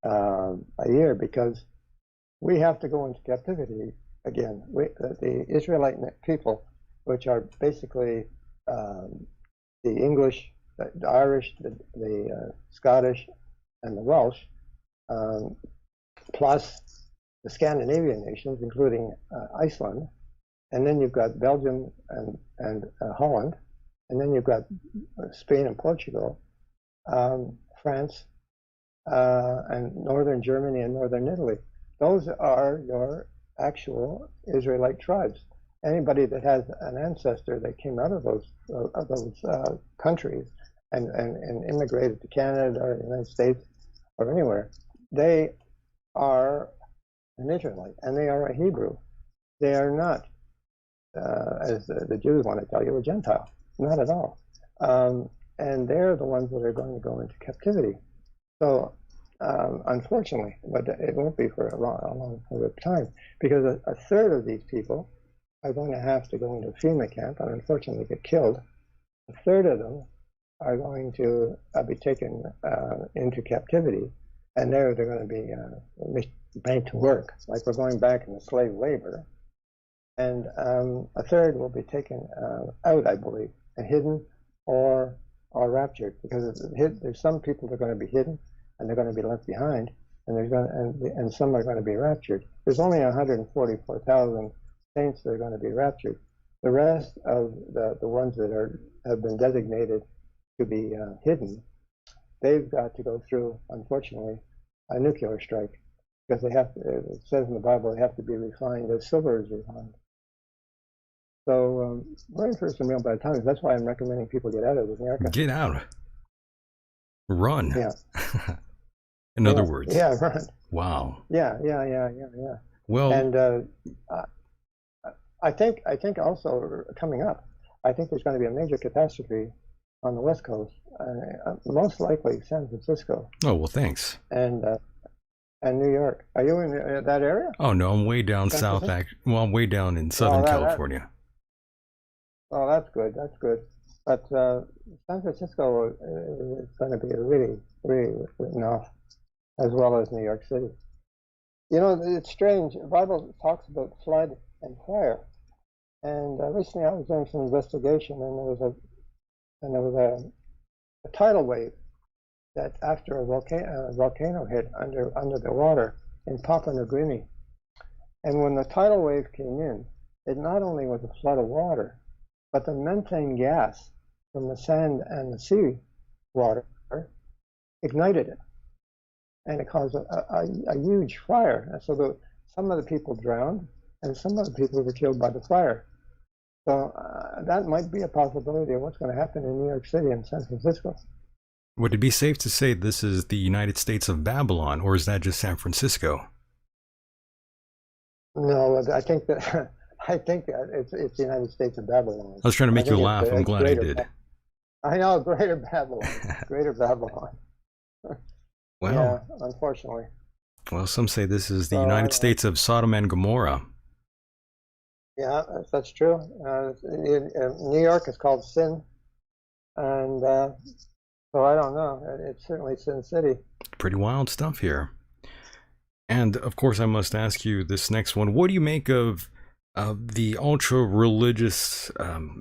a year, because we have to go into captivity again. The Israelite people, which are basically the English, the Irish, the Scottish, and the Welsh, plus the Scandinavian nations, including Iceland, and then you've got Belgium and Holland, and then you've got Spain and Portugal, France, and northern Germany and northern Italy. Those are your actual Israelite tribes. Anybody that has an ancestor that came out of those countries and immigrated to Canada or the United States or anywhere, they are an Israelite and they are a Hebrew. They are not, as the Jews want to tell you, a Gentile. Not at all. And they're the ones that are going to go into captivity. So, unfortunately, but it won't be for a long period of time, because a third of these people are going to have to go into a FEMA camp and unfortunately get killed. A third of them are going to be taken into captivity, and they're going to be made to work, like we're going back into slave labor. And a third will be taken out, I believe, and hidden or raptured, because there's some people that are going to be hidden and they're going to be left behind, and some are going to be raptured. There's only 144,000 saints that are going to be raptured. The rest of the ones that have been designated to be hidden, they've got to go through, unfortunately, a nuclear strike, because they have to, it says in the Bible, they have to be refined as silver is refined. So we're in for some real bad times. That's why I'm recommending people get out of America. Get out. Run. Yeah. In other words. Yeah, run. Wow. Yeah. Well, and I think also coming up, I think there's going to be a major catastrophe on the West Coast, most likely San Francisco. Oh, well, thanks. And New York. Are you in that area? Oh, no, I'm way down south. Well, I'm way down in Southern California. Oh, that's good. That's good. But San Francisco is going to be really, really written off, as well as New York City. You know, it's strange. The Bible talks about flood and fire. And recently I was doing some investigation, and there was a tidal wave that after a volcano hit under the water in Papua New Guinea. And when the tidal wave came in, it not only was a flood of water, but the methane gas from the sand and the sea water ignited it. And it caused a huge fire. And so some of the people drowned, and some of the people were killed by the fire. So that might be a possibility of what's going to happen in New York City and San Francisco. Would it be safe to say this is the United States of Babylon, or is that just San Francisco? No, I think that it's the United States of Babylon. I was trying to make you laugh. I'm glad I did. I know, Greater Babylon. Greater Babylon. Well, yeah, unfortunately. Well, some say this is the United States of Sodom and Gomorrah. Yeah, that's true. New York is called Sin, and so I don't know. It's certainly Sin City. Pretty wild stuff here. And of course, I must ask you this next one. What do you make of the ultra religious?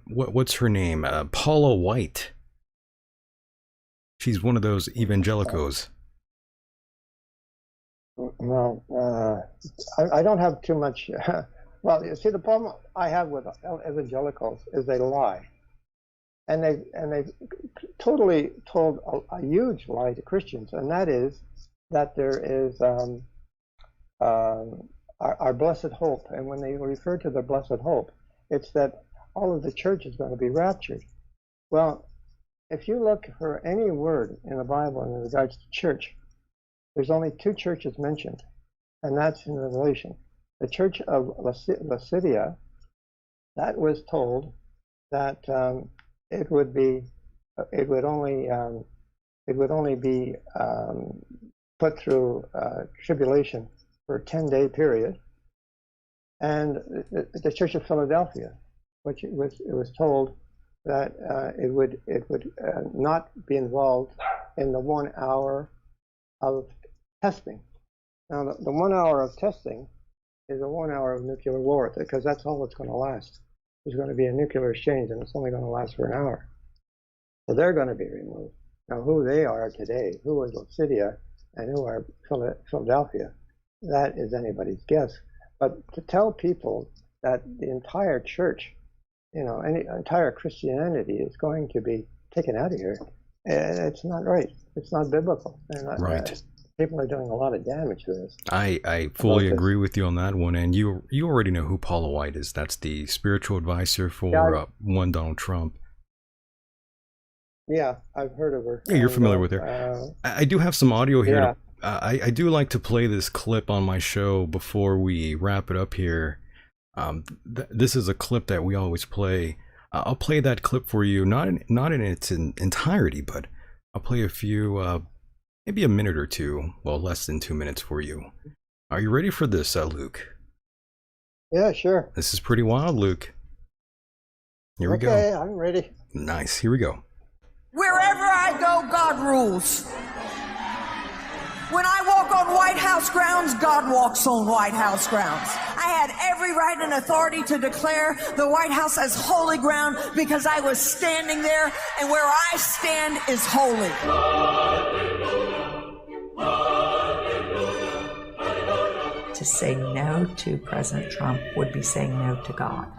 What's her name? Paula White. She's one of those evangelicals. Well, I don't have too much. Well, you see, the problem I have with evangelicals is they lie, and they've totally told a huge lie to Christians, and that is that there is our blessed hope. And when they refer to the blessed hope, it's that all of the church is going to be raptured. Well, if you look for any word in the Bible in regards to church, there's only two churches mentioned, and that's in Revelation. The church of Laodicea, that was told that it would only be put through tribulation for a 10-day period. And the Church of Philadelphia, which it was told that it would not be involved in the 1 hour of testing. Now, the 1 hour of testing is a 1 hour of nuclear war, because that's all it's going to last. There's going to be a nuclear exchange, and it's only going to last for an hour. So they're going to be removed. Now, who they are today, who is Laodicea, and who are Philadelphia, that is anybody's guess. But to tell people that the entire church, entire Christianity is going to be taken out of here, it's not right. It's not biblical. Right. people are doing a lot of damage to this. I fully agree with you on that one. And you already know who Paula White is. That's the spiritual advisor for one Donald Trump. Yeah, I've heard of her. Yeah, you're familiar with her. I do have some audio here. Yeah. I do like to play this clip on my show before we wrap it up here. This is a clip that we always play. I'll play that clip for you, not in its entirety, but I'll play a few, maybe a minute or two, well, less than 2 minutes for you. Are you ready for this, Luke? Yeah, sure. This is pretty wild, Luke. Here we go. Okay, I'm ready. Nice. Here we go. Wherever I go, God rules. When I walk on White House grounds, God walks on White House grounds. I had every right and authority to declare the White House as holy ground because I was standing there, and where I stand is holy. To say no to President Trump would be saying no to God.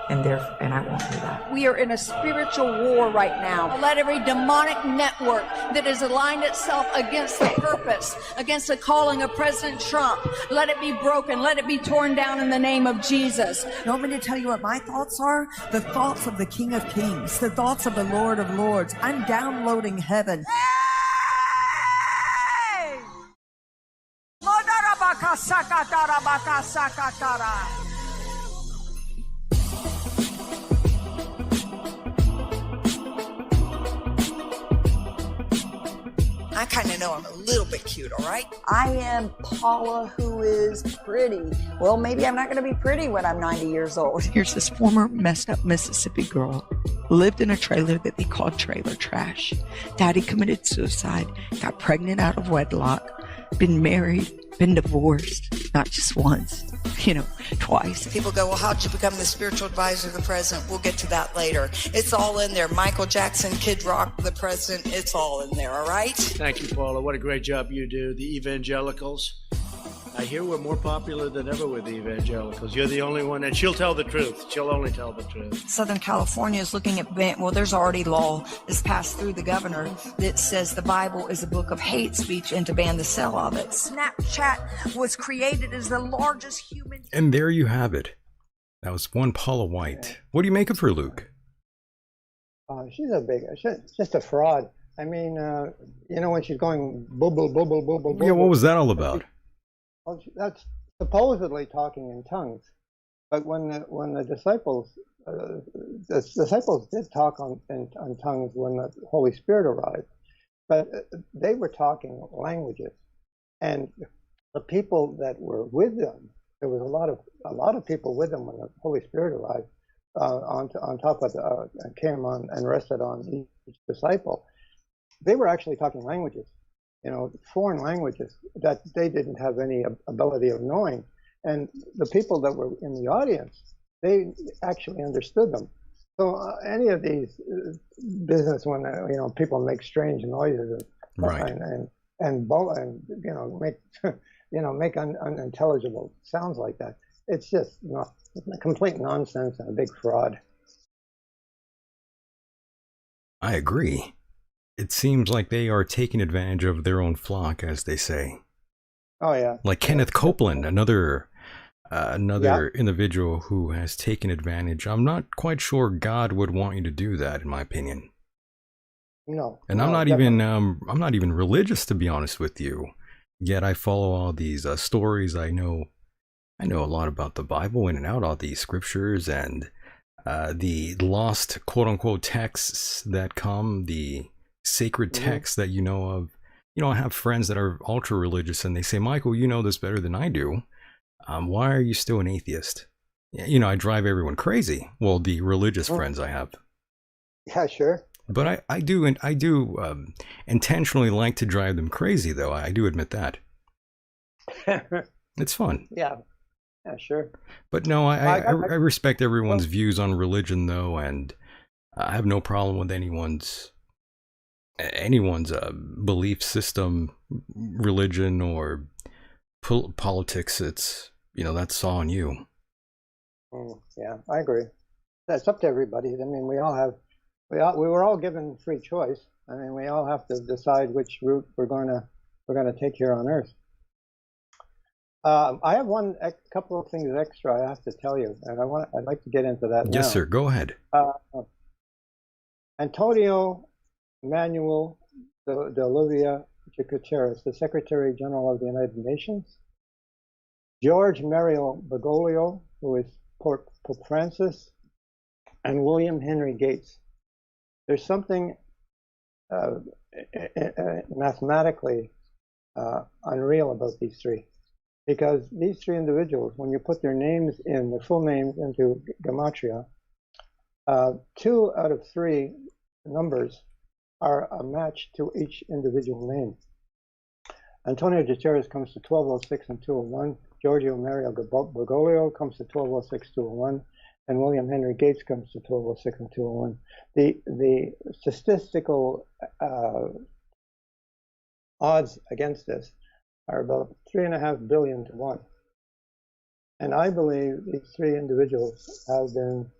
And I won't do that. We are in a spiritual war right now. Let every demonic network that has aligned itself against the purpose, against the calling of President Trump, let it be broken, let it be torn down in the name of Jesus. You want me to tell you what my thoughts are? The thoughts of the King of Kings, the thoughts of the Lord of Lords. I'm downloading heaven. Hey! I kind of know I'm a little bit cute, all right? I am Paula, who is pretty. Well, maybe I'm not going to be pretty when I'm 90 years old. Here's this former messed up Mississippi girl, lived in a trailer that they called trailer trash. Daddy committed suicide, got pregnant out of wedlock, been married, been divorced, not just once, twice. People go, well, how'd you become the spiritual advisor of the president? We'll get to that later. It's all in there. Michael Jackson, Kid Rock, the president, it's all in there, all right? Thank you, Paula. What a great job you do. The evangelicals. I hear we're more popular than ever with the evangelicals. You're the only one, and she'll tell the truth. She'll only tell the truth. Southern California is looking at there's already law that's passed through the governor that says the Bible is a book of hate speech and to ban the sale of it. Snapchat was created as the largest human... And there you have it. That was one Paula White. What do you make of her, Luke? She's just a fraud. I mean, when she's going bubble, bubble, bubble, bubble. Yeah, what was that all about? Well, that's supposedly talking in tongues, but when the disciples did talk in tongues when the Holy Spirit arrived, but they were talking languages, and the people that were with them, there was a lot of people with them when the Holy Spirit arrived, on top of came on and rested on each disciple. They were actually talking languages. Foreign languages that they didn't have any ability of knowing. And the people that were in the audience, they actually understood them. So any of these business when, people make strange noises right. and make unintelligible sounds like that, it's just complete nonsense and a big fraud. I agree. It seems like they are taking advantage of their own flock, as they say. Oh, yeah. Like Kenneth Copeland, another individual who has taken advantage. I'm not quite sure God would want you to do that, in my opinion. No. And I'm not even religious, to be honest with you. Yet I follow all these stories. I know a lot about the Bible in and out, all these scriptures and the lost quote unquote texts that come, the sacred texts that you know of. I have friends that are ultra religious and they say, Michael, you know this better than I do. Why are you still an atheist? I drive everyone crazy. Well, the religious friends I have. Yeah, sure. But I do intentionally like to drive them crazy, though. I do admit that. It's fun. Yeah, sure. But no, I respect everyone's views on religion, though, and I have no problem with anyone's belief system, religion, or politics. It's that's on you. Yeah, I agree. That's up to everybody. I mean, we were all given free choice. I mean, we all have to decide which route we're going to we're going to take here on Earth. I have a couple of things extra I have to tell you, and I'd like to get into that now. Yes, sir. Go ahead. Antonio Manuel de Olivia Guterres, the Secretary General of the United Nations, George Mario Bergoglio, who is Pope Francis, and William Henry Gates. There's something mathematically unreal about these three, because these three individuals, when you put their names in, their full names into gematria, 2 out of 3 numbers are a match to each individual name. Antonio Guterres comes to 1206 and 201. Giorgio Mario Bergoglio comes to 1206, 201. And William Henry Gates comes to 1206 and 201. The statistical odds against this are about 3.5 billion to 1. And I believe these 3 individuals have been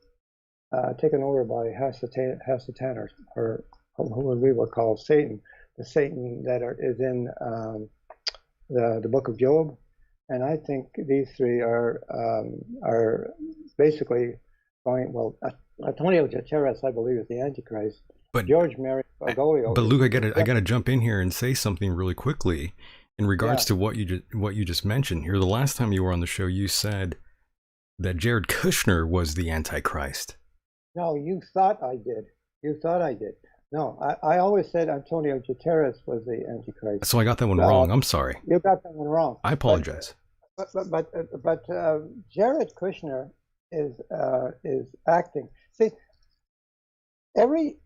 taken over by Hasatan, or who we will call Satan, the Satan that is in the book of Job. And I think these 3 are basically going, well, Antonio Guterres, I believe, is the Antichrist. But George Mario Bergoglio. But Luke, I gotta jump in here and say something really quickly in regards to what you just mentioned here. The last time you were on the show, you said that Jared Kushner was the Antichrist. No, you thought I did. No, I always said Antonio Guterres was the Antichrist. So I got that one wrong. I'm sorry. You got that one wrong. I apologize. But Jared Kushner is acting. See, you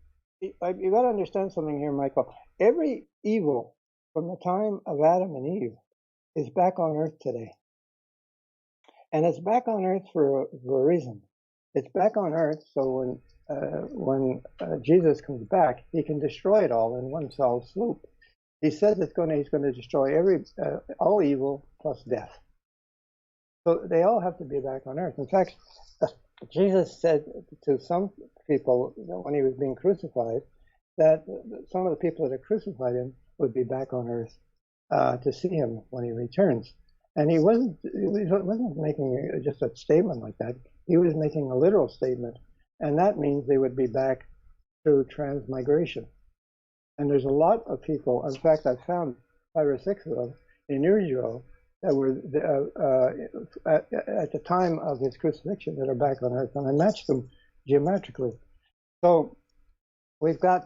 got to understand something here, Michael. Every evil from the time of Adam and Eve is back on Earth today, and it's back on Earth for a reason. It's back on Earth so when Jesus comes back, he can destroy it all in one fell swoop. He says he's going to destroy all evil plus death. So they all have to be back on Earth. In fact, Jesus said to some people when he was being crucified that some of the people that had crucified him would be back on Earth to see him when he returns. And he wasn't making just a statement like that. He was making a literal statement, and that means they would be back through transmigration. And there's a lot of people. In fact, I found 5 or 6 of them in Israel that were at the time of his crucifixion that are back on Earth, and I matched them geometrically. So we've got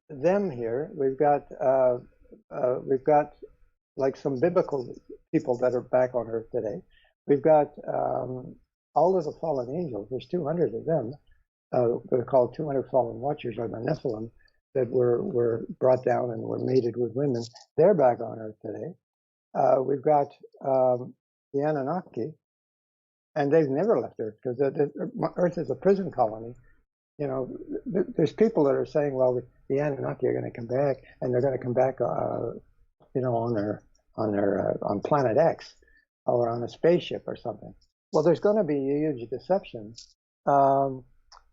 them here. We've got like some biblical people that are back on Earth today. We've got all of the fallen angels. There's 200 of them. They're called 200 fallen watchers, or the Nephilim, that were brought down and were mated with women. They're back on Earth today. We've got the Anunnaki, and they've never left Earth because Earth is a prison colony. You know, there's people that are saying, well, the Anunnaki are going to come back, and they're going to come back, on Planet X, or on a spaceship or something. Well, there's going to be a huge deception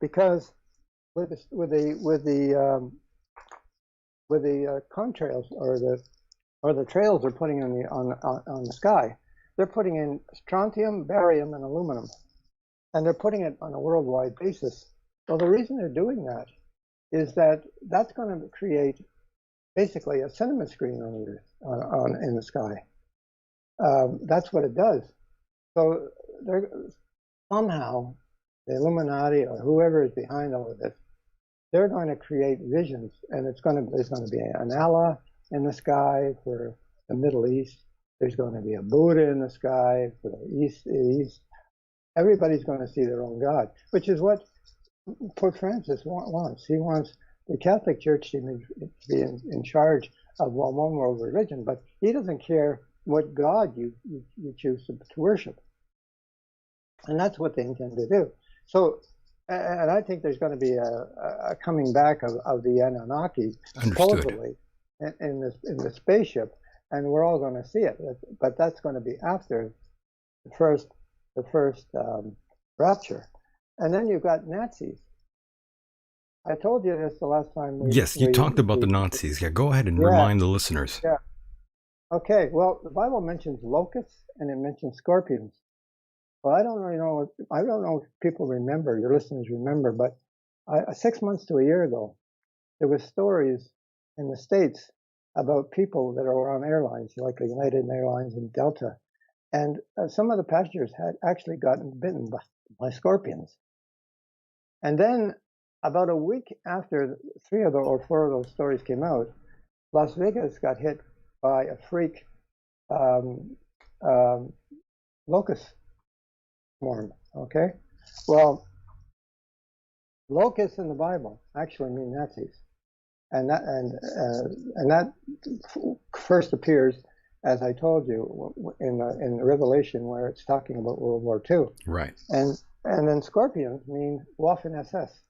because with the contrails or the trails they're putting on the sky, they're putting in strontium, barium, and aluminum, and they're putting it on a worldwide basis. So the reason they're doing that is that that's going to create basically a cinema screen on the Earth, in the sky. That's what it does. So somehow the Illuminati or whoever is behind all of this, they're going to create visions, and there's going to be an Allah in the sky for the Middle East. There's going to be a Buddha in the sky for the East. Everybody's going to see their own God, which is what Pope Francis wants. He wants the Catholic Church to be in charge of one world religion, but he doesn't care what God you choose to worship. And that's what they intend to do. So, and I think there's going to be a coming back of the Anunnaki, supposedly, in the spaceship, and we're all going to see it. But that's going to be after the first rapture. And then you've got Nazis. I told you this the last time. Yes, you talked about the Nazis. Yeah, go ahead and remind the listeners. Yeah. Okay, well, the Bible mentions locusts and it mentions scorpions. Well, I don't really know. I don't know if people remember, your listeners remember, but 6 months to a year ago, there was stories in the States about people that are on airlines, like United Airlines and Delta, and some of the passengers had actually gotten bitten by scorpions. And then, about a week after 3 or 4 of those stories came out, Las Vegas got hit by a freak locust swarm. Okay, well, locusts in the Bible actually mean Nazis, and that first appears, as I told you, in Revelation, where it's talking about World War II. Right. And then scorpions mean Waffen SS,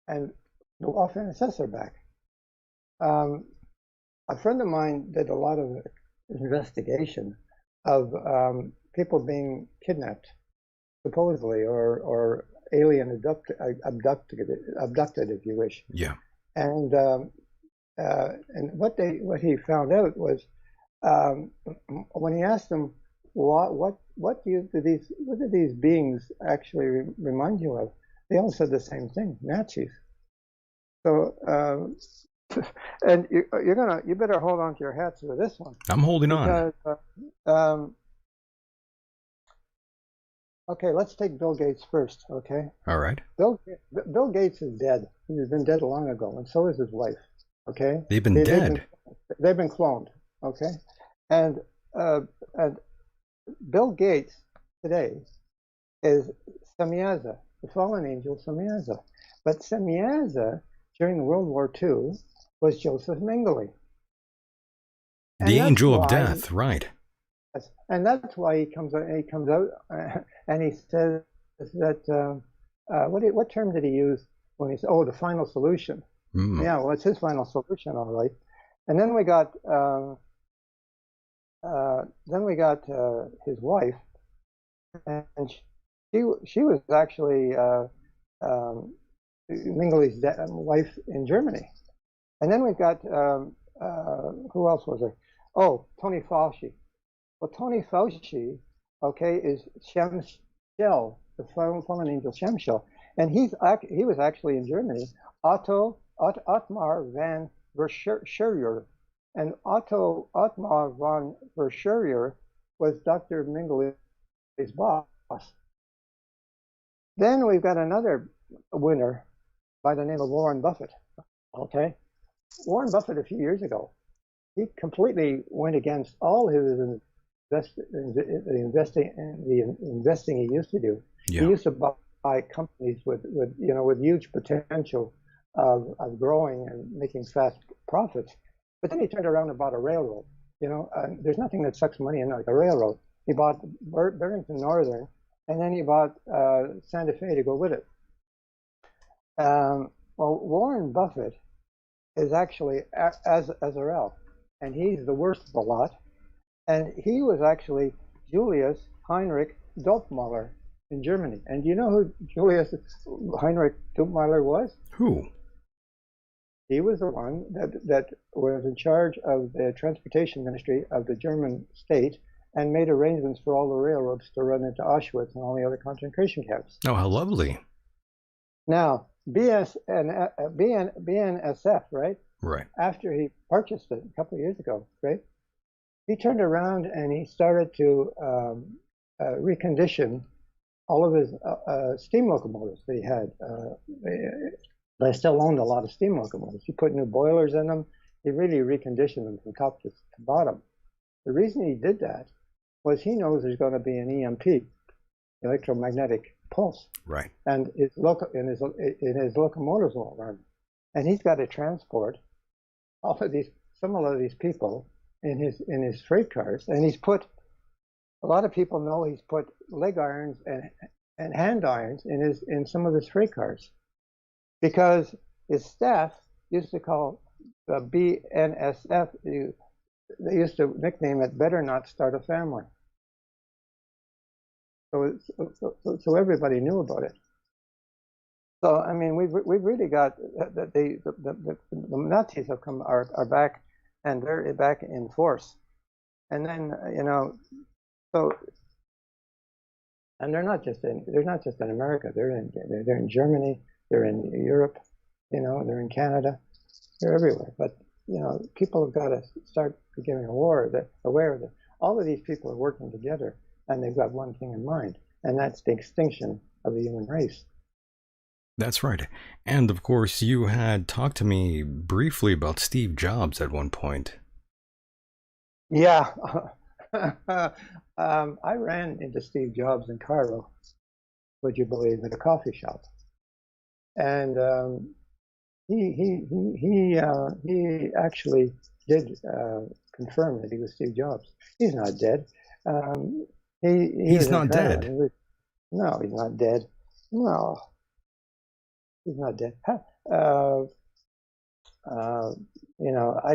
and the Waffen SS are back. A friend of mine did a lot of investigation of people being kidnapped, supposedly, or alien abducted, if you wish. Yeah. And what he found out was, when he asked them what do these beings actually remind you of, they all said the same thing: Nazis. So and you better hold on to your hats for this one. I'm holding on. Okay, let's take Bill Gates first. Okay. All right. Bill Gates is dead. He's been dead long ago, and so is his wife. Okay. They've been dead. They've been cloned. Okay. And Bill Gates today is Semyaza, the fallen angel Semyaza. But Semyaza during World War II was Joseph Mengele. The angel of death, right? And that's why he comes out and he says that what term did he use when he said, "Oh, the final solution"? Yeah, well, it's his final solution, all right. And then we got his wife, and she was actually Mengele's wife in Germany. And then we've got who else was there? Oh, Tony Fauci. Well, Tony Fauci, okay, is Shemshel, the fallen angel Shemshel, and he was actually in Germany. Otmar van Verschurer, and Otmar von Verschurer was Dr. Mengele's boss. Then we've got another winner by the name of Warren Buffett. Okay, Warren Buffett a few years ago, he completely went against all his investing he used to do. Yeah. He used to buy companies with huge potential of growing and making fast profits. But then he turned around and bought a railroad. There's nothing that sucks money in like a railroad. He bought Burlington Northern, and then he bought Santa Fe to go with it. Well, Warren Buffett is actually Azarel, and he's the worst of the lot. And he was actually Julius Heinrich Dorpmüller in Germany. And do you know who Julius Heinrich Dorpmüller was? Who? He was the one that was in charge of the transportation ministry of the German state and made arrangements for all the railroads to run into Auschwitz and all the other concentration camps. Oh, how lovely. Now, BNSF, right? Right. After he purchased it a couple of years ago, right? He turned around and he started to recondition all of his steam locomotives that he had. They still owned a lot of steam locomotives. He put new boilers in them. He really reconditioned them from top to bottom. The reason he did that was he knows there's going to be an EMP, electromagnetic pulse, right? And his locomotives won't run, and he's got to transport some of these people in his freight cars, and he's put, a lot of people know he's put leg irons and hand irons in some of his freight cars, because his staff used to call the BNSF, they used to nickname it "Better Not Start a Family." So everybody knew about it. So I mean, we've really got the Nazis are back, and they're back in force. And then so, and they're not just in America. They're in Germany. They're in Europe. They're in Canada. They're everywhere. But people have got to start becoming aware that all of these people are working together, and they've got one thing in mind, and that's the extinction of the human race. That's right. And of course, you had talked to me briefly about Steve Jobs at one point. Yeah. I ran into Steve Jobs in Cairo, would you believe, at a coffee shop. And he actually did confirm that he was Steve Jobs. He's not dead. He's not dead. No, he's not dead. No, he's not dead. I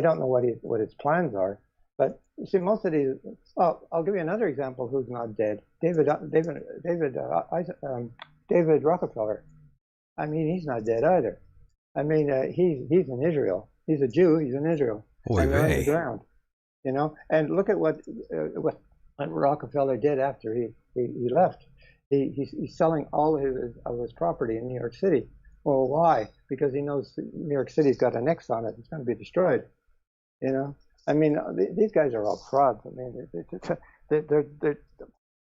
don't know what his plans are, but you see, most of these. Well, I'll give you another example. Who's not dead? David Rockefeller. I mean, he's not dead either. I mean, he's in Israel. He's a Jew. He's in Israel. And they're on the ground. And look at what Rockefeller did after he left. He's selling all of his property in New York City. Well, why? Because he knows New York City's got an X on it. It's going to be destroyed. I mean, these guys are all frauds. I mean, they're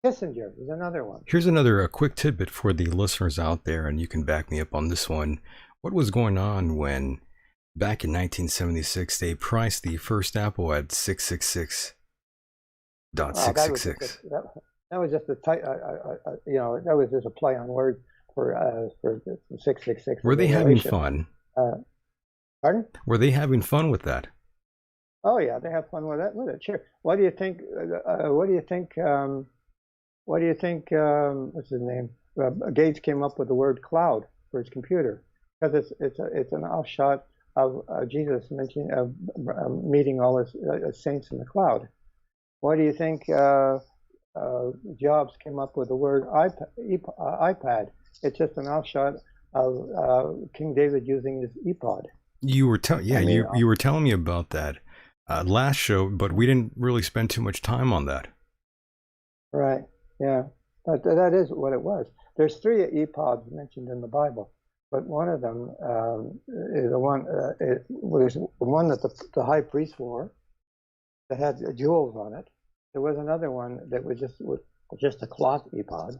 Kissinger is another one. Here's another quick tidbit for the listeners out there, and you can back me up on this one. What was going on when, back in 1976, they priced the first Apple at 666.666? That was just that was just a play on words for 666. Were they having fun? Pardon? Were they having fun with that? Oh yeah, they have fun with it. Sure. What do you think? What do you think? What's his name? Gates came up with the word cloud for his computer because it's an offshot of Jesus meeting all his saints in the cloud. Why do you think Jobs came up with the word iPad? It's just an offshot of King David using his ePod. You were you were telling me about that last show, but we didn't really spend too much time on that. Right. Yeah, but that is what it was. There's 3 ePods mentioned in the Bible, but one of them is the one was the one that the high priest wore that had jewels on it. There was another one that was just a cloth ePod,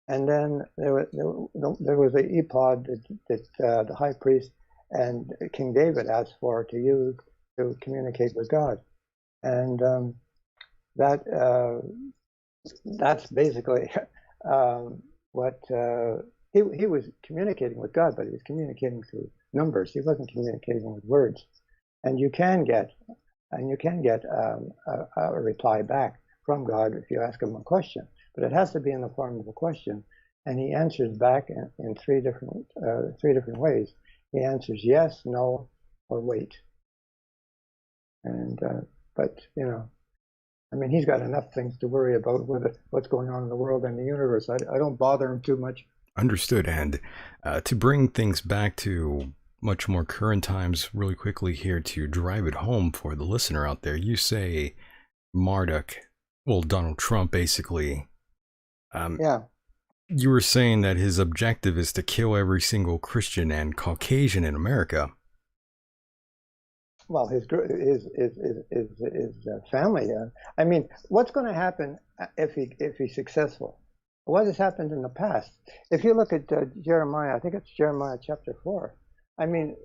and then there was a ePod that the high priest and King David asked for to use to communicate with God, and that's basically what he was communicating with God, but he was communicating through numbers. He wasn't communicating with words. And you can get a reply back from God if you ask him a question, but it has to be in the form of a question. And he answers back in three different ways. He answers yes, no, or wait. And but I mean, he's got enough things to worry about with what's going on in the world and the universe. I don't bother him too much. Understood. And to bring things back to much more current times really quickly here to drive it home for the listener out there, you say Marduk, well, Donald Trump, basically. Yeah. You were saying that his objective is to kill every single Christian and Caucasian in America. Well, his family. I mean, what's going to happen if he's successful? What has happened in the past? If you look at Jeremiah, I think it's Jeremiah chapter 4. I mean,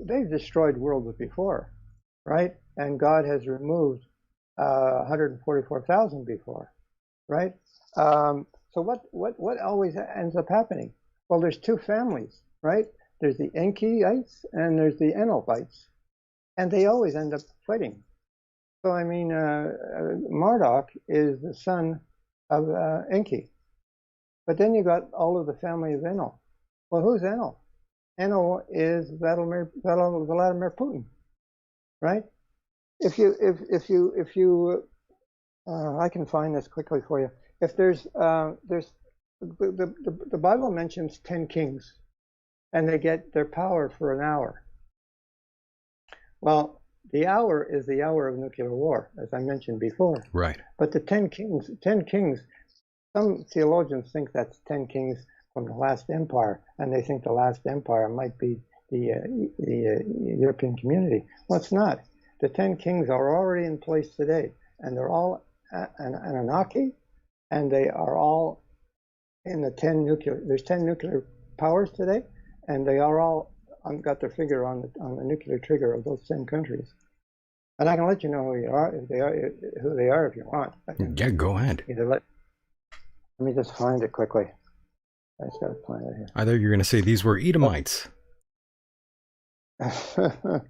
they've destroyed worlds before, right? And God has removed 144,000 before, right? So what always ends up happening? Well, there's 2 families, right? There's the Enkiites and there's the Enochites. And they always end up fighting. So, I mean, Marduk is the son of Enki. But then you got all of the family of Eno. Well, who's Eno? Eno is Vladimir Putin, right? If you I can find this quickly for you. If there's the Bible mentions 10 kings, and they get their power for an hour. Well, the hour is the hour of nuclear war, as I mentioned before. Right. But the 10 kings, some theologians think that's 10 kings from the last empire, and they think the last empire might be the European community. Well, it's not. The 10 kings are already in place today, and they're all Anunnaki, and they are all in the 10 nuclear. There's 10 nuclear powers today, and they are all got their finger on the nuclear trigger of those 10 countries. And I can let you know who they are if you want. Yeah, go ahead. Let me just find it quickly. I just got to find it here. I thought you were going to say these were Edomites. Well,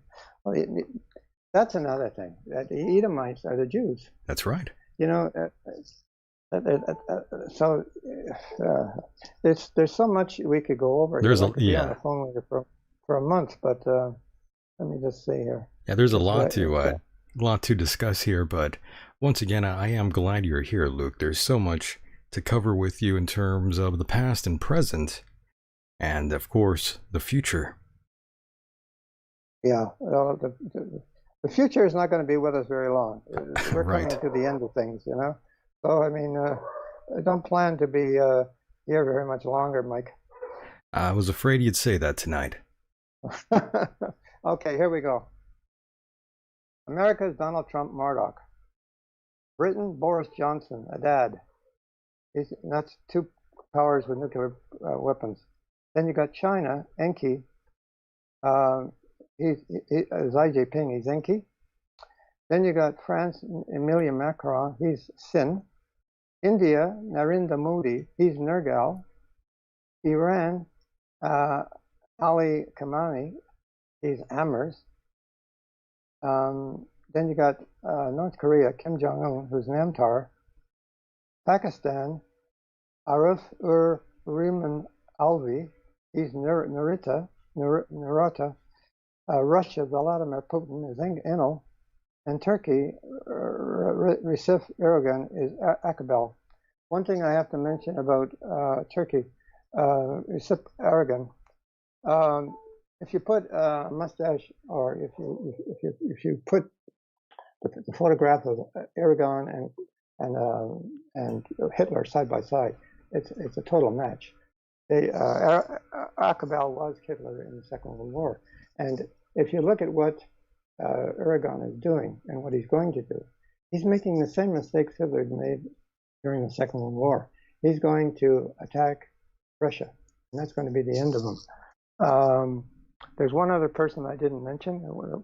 that's another thing. The Edomites are the Jews. That's right. You know, so there's so much we could go over. There's on the phone with you for a month, but let me just see here. Yeah, there's a lot to discuss here, but once again, I am glad you're here, Luke. There's so much to cover with you in terms of the past and present, and of course, the future. Yeah, well, the future is not going to be with us very long. We're Right. coming to the end of things, you know. So I mean, I don't plan to be here very much longer, Mike. I was afraid you'd say that tonight. Okay, here we go. America's Donald Trump Murdoch. Britain, Boris Johnson, a dad. That's two powers with nuclear weapons. Then you got China, Enki. He's Xi Jinping, he's Enki. Then you got France, Emmanuel Macron, he's Sin. India, Narendra Modi, he's Nergal. Iran, Ali Khamenei, he's Hammers. Then you got North Korea, Kim Jong-un, who's Namtar. Pakistan, Arif Rehman Alvi, he's Narita. Russia, Vladimir Putin is Enel. And Turkey, Recep Erdogan is Akbel. One thing I have to mention about Turkey, Recep Erdogan, if you put a mustache, or if you put the photograph of Erdogan and Hitler side by side, it's a total match. Akbel was Hitler in the Second World War, and if you look at what Erdogan is doing and what he's going to do, he's making the same mistakes Hitler made during the Second World War. He's going to attack Russia, and that's going to be the end of him. There's one other person I didn't mention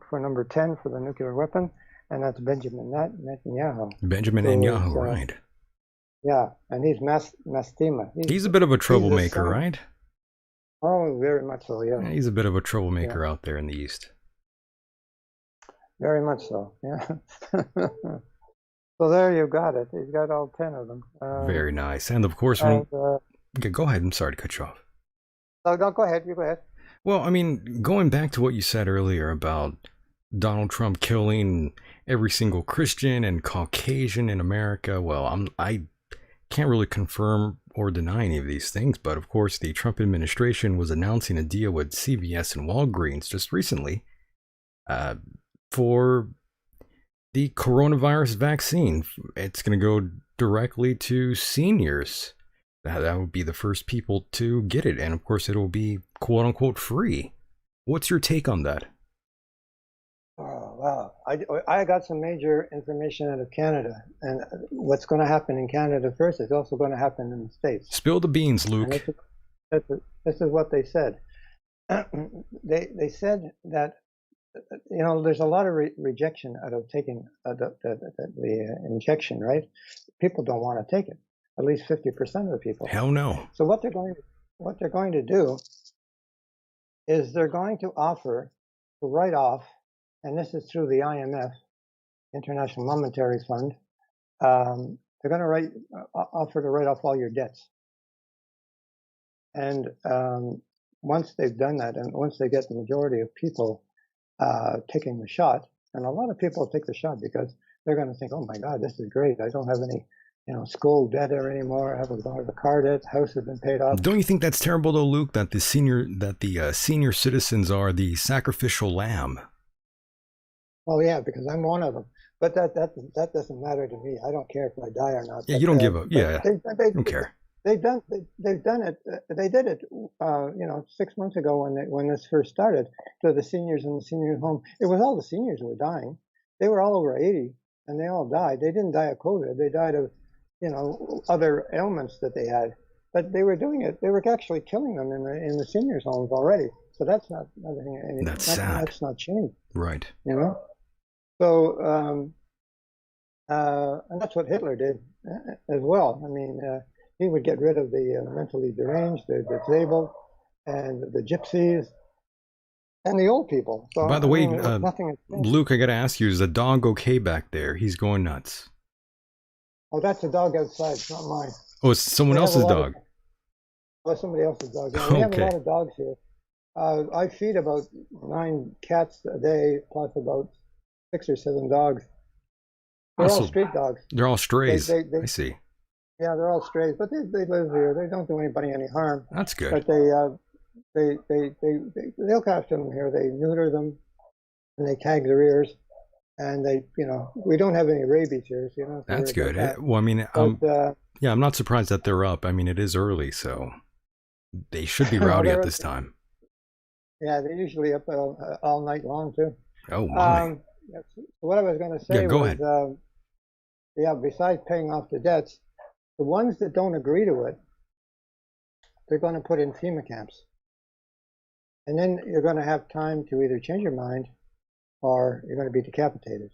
for number 10 for the nuclear weapon, and that's Benjamin Netanyahu. Benjamin Netanyahu, right. Yeah, and he's Mastema. He's a bit of a troublemaker, right? Oh, very much so, yeah. He's a bit of a troublemaker out there in the East. Very much so, yeah. So there you got it. He's got all 10 of them. Very nice. And of course, okay, go ahead. I'm sorry to cut you off. No, go ahead. You go ahead. Well, I mean, going back to what you said earlier about Donald Trump killing every single Christian and Caucasian in America, well, I can't really confirm or deny any of these things, but of course the Trump administration was announcing a deal with CVS and Walgreens just recently for the coronavirus vaccine. It's going to go directly to seniors. That would be the first people to get it, and of course it will be quote unquote free. What's your take on that? Oh, wow. I got some major information out of Canada, and what's going to happen in Canada first is also going to happen in the States. Spill the beans, Luke. This is what they said. They said that, you know, there's a lot of rejection out of taking the injection, right? People don't want to take it. At least 50% of the people. Hell no. So what they're going to do is they're going to offer to write off, and this is through the IMF, International Monetary Fund. They're going to offer to write off all your debts. And once they've done that, and once they get the majority of people taking the shot, and a lot of people take the shot because they're going to think, oh my God, this is great. I don't have any, school debt anymore. I don't have a car debt. House has been paid off. Don't you think that's terrible though, Luke? That the senior citizens are the sacrificial lamb. Well, yeah, because I'm one of them. But that doesn't matter to me. I don't care if I die or not. Yeah, but, you don't give a yeah. They Don't care. they've done it. They did it. 6 months ago when this first started to the seniors in the senior home. It was all the seniors who were dying. They were all over 80, and they all died. They didn't die of COVID. They died of other ailments that they had. But they were doing it. They were actually killing them in the seniors homes already. So that's not anything. That's sad. That's not changed. Right. So, and that's what Hitler did as well. I mean, he would get rid of the mentally deranged, the disabled, and the gypsies, and the old people. So, by the way, nothing. Luke, I got to ask you, is the dog okay back there? He's going nuts. Oh, that's a dog outside. It's not mine. Oh, it's someone else's dog. Somebody else's dog. Yeah, we have a lot of dogs here. I feed about 9 cats a day, plus about 6 or 7 dogs. They're all street dogs. They're all strays. They, I see. Yeah, they're all strays, but they live here. They don't do anybody any harm. That's good. But they look after them here. They neuter them, and they tag their ears, and we don't have any rabies here. So that's good. Well, I mean, yeah, I'm not surprised that they're up. I mean, it is early, so they should be rowdy at this time. Yeah, they're usually up all night long too. Oh my! What I was going to say go was, ahead. Besides paying off the debts, the ones that don't agree to it, they're going to put in FEMA camps, and then you're going to have time to either change your mind, or you're going to be decapitated.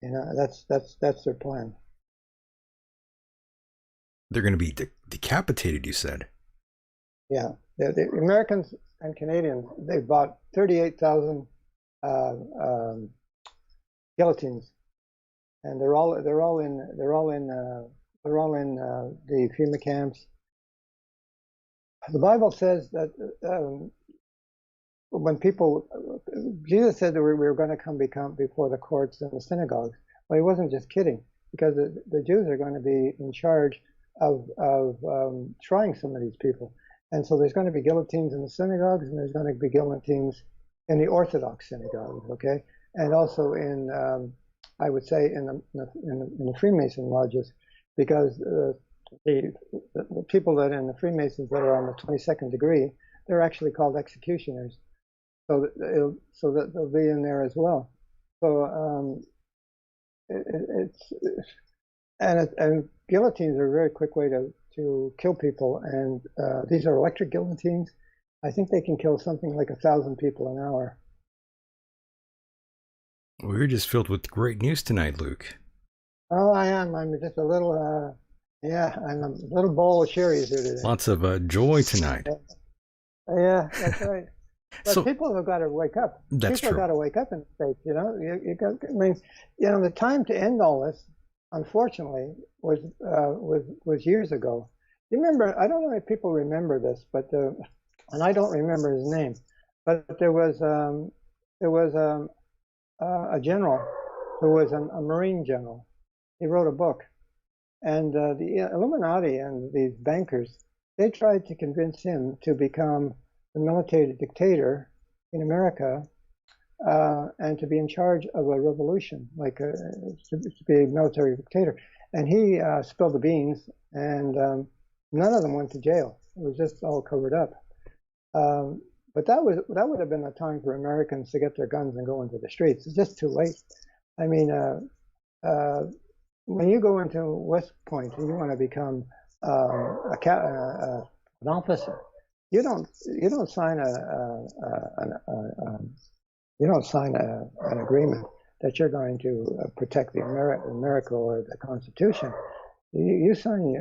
That's their plan. They're going to be decapitated, you said? Yeah. The Americans and Canadians, they bought 38,000 guillotines, and they're all in the FEMA camps. The Bible says that when Jesus said that we were going to come before the courts and the synagogues. Well, he wasn't just kidding, because the Jews are going to be in charge of trying some of these people. And so there's going to be guillotines in the synagogues, and there's going to be guillotines in the Orthodox synagogues, okay? And also in, I would say, in the Freemason lodges, because the people that in the Freemasons that are on the 22nd degree, they're actually called executioners. So that they'll be in there as well. So and guillotines are a very quick way to kill people, and these are electric guillotines. I think they can kill something like 1,000 people an hour. Well, you're just filled with great news tonight, Luke. Oh, I am. I'm just a little, I'm a little bowl of cherries here today. Lots of joy tonight. Yeah, that's right. But so, people have got to wake up. That's people true. have got to wake up in the States. You got. I mean, the time to end all this, unfortunately, was years ago. You remember? I don't know if people remember this, but and I don't remember his name, but there was a general who was a Marine general. He wrote a book, and the Illuminati and these bankers, they tried to convince him to become the military dictator in America, and to be in charge of a revolution, to be a military dictator. And he spilled the beans, and none of them went to jail. It was just all covered up. But that would have been a time for Americans to get their guns and go into the streets. It's just too late. I mean, when you go into West Point and you want to become an officer, you don't sign an agreement that you're going to protect the America or the Constitution. You sign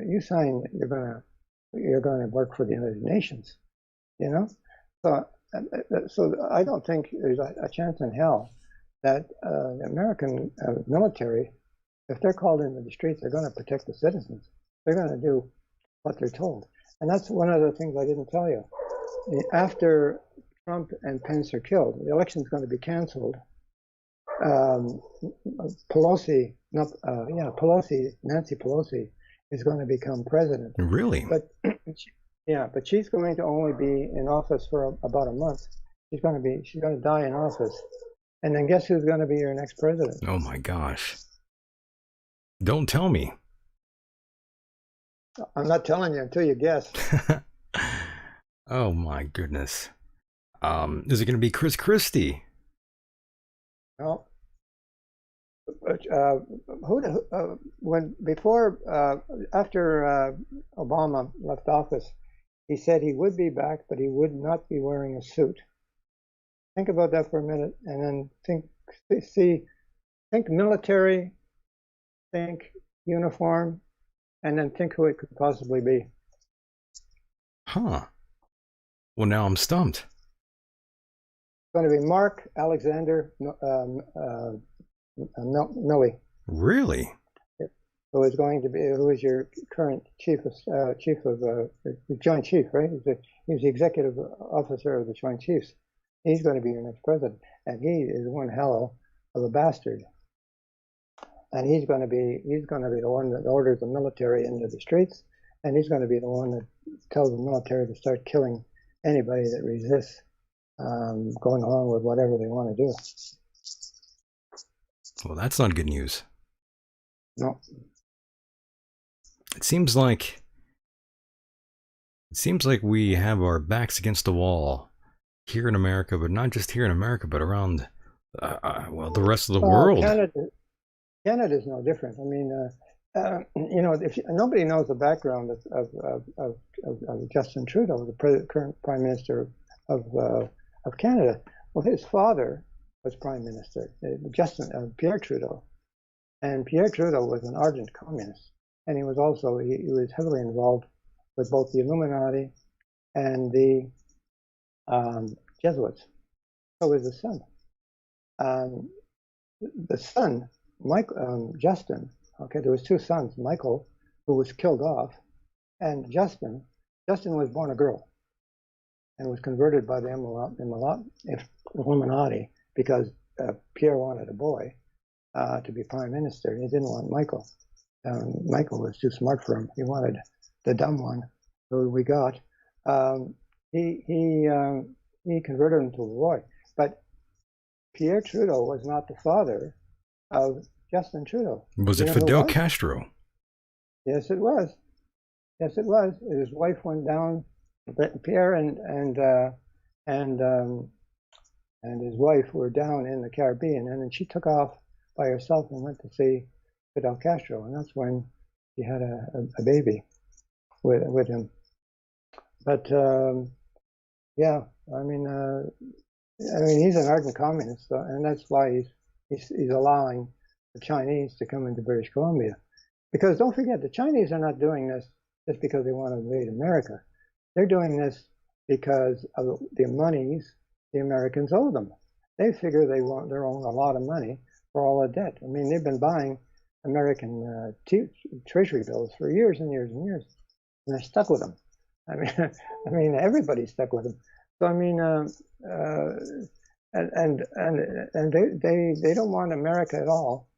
you're going to work for the United Nations. So I don't think there's a chance in hell that the American military, if they're called into the streets, they're going to protect the citizens. They're going to do what they're told. And that's one of the things I didn't tell you. After Trump and Pence are killed, the election's going to be canceled. Nancy Pelosi is going to become president. Really? But she's going to only be in office for about a month. She's going to die in office, And then guess who's going to be your next president? Oh my gosh. Don't tell me. I'm not telling you until you guess. Oh my goodness. Is it going to be Chris Christie? No. After Obama left office, he said he would be back, but he would not be wearing a suit. Think about that for a minute, and then think military, think uniform, and then think who it could possibly be. Huh. Well, now I'm stumped. It's going to be Mark Alexander Noe. Really? Who is your current chief of Joint Chief, right? He's the executive officer of the Joint Chiefs. He's going to be your next president, and he is one hell of a bastard. And he's going to be the one that orders the military into the streets, and he's going to be the one that tells the military to start killing anybody that resists going along with whatever they want to do. Well, that's not good news. No. It seems like we have our backs against the wall here in America, but not just here in America, but around the rest of the world. Canada's no different. I mean, if nobody knows the background of Justin Trudeau, the current Prime Minister of Canada. Well, his father was Prime Minister, Pierre Trudeau, and Pierre Trudeau was an ardent communist, and he was heavily involved with both the Illuminati and the Jesuits. So was the son. The son, Justin. Okay, there was two sons, Michael, who was killed off, and Justin. Justin was born a girl, and was converted by the Illuminati because Pierre wanted a boy to be prime minister. He didn't want Michael. Michael was too smart for him. He wanted the dumb one, who we got. He converted him to a boy. But Pierre Trudeau was not the father of Justin Trudeau. Was it Fidel Castro? Yes, it was. Yes, it was. His wife went down. Pierre and his wife were down in the Caribbean, and then she took off by herself and went to see Fidel Castro, and that's when she had a baby with him. But yeah, I mean, he's an ardent communist, and that's why he's allowing the Chinese to come into British Columbia. Because don't forget, the Chinese are not doing this just because they want to invade America. They're doing this because of the monies the Americans owe them. They figure they're owing a lot of money for all the debt. I mean, they've been buying American treasury bills for years and years and years, and they're stuck with them. I mean, everybody's stuck with them. So I mean, and they don't want America at all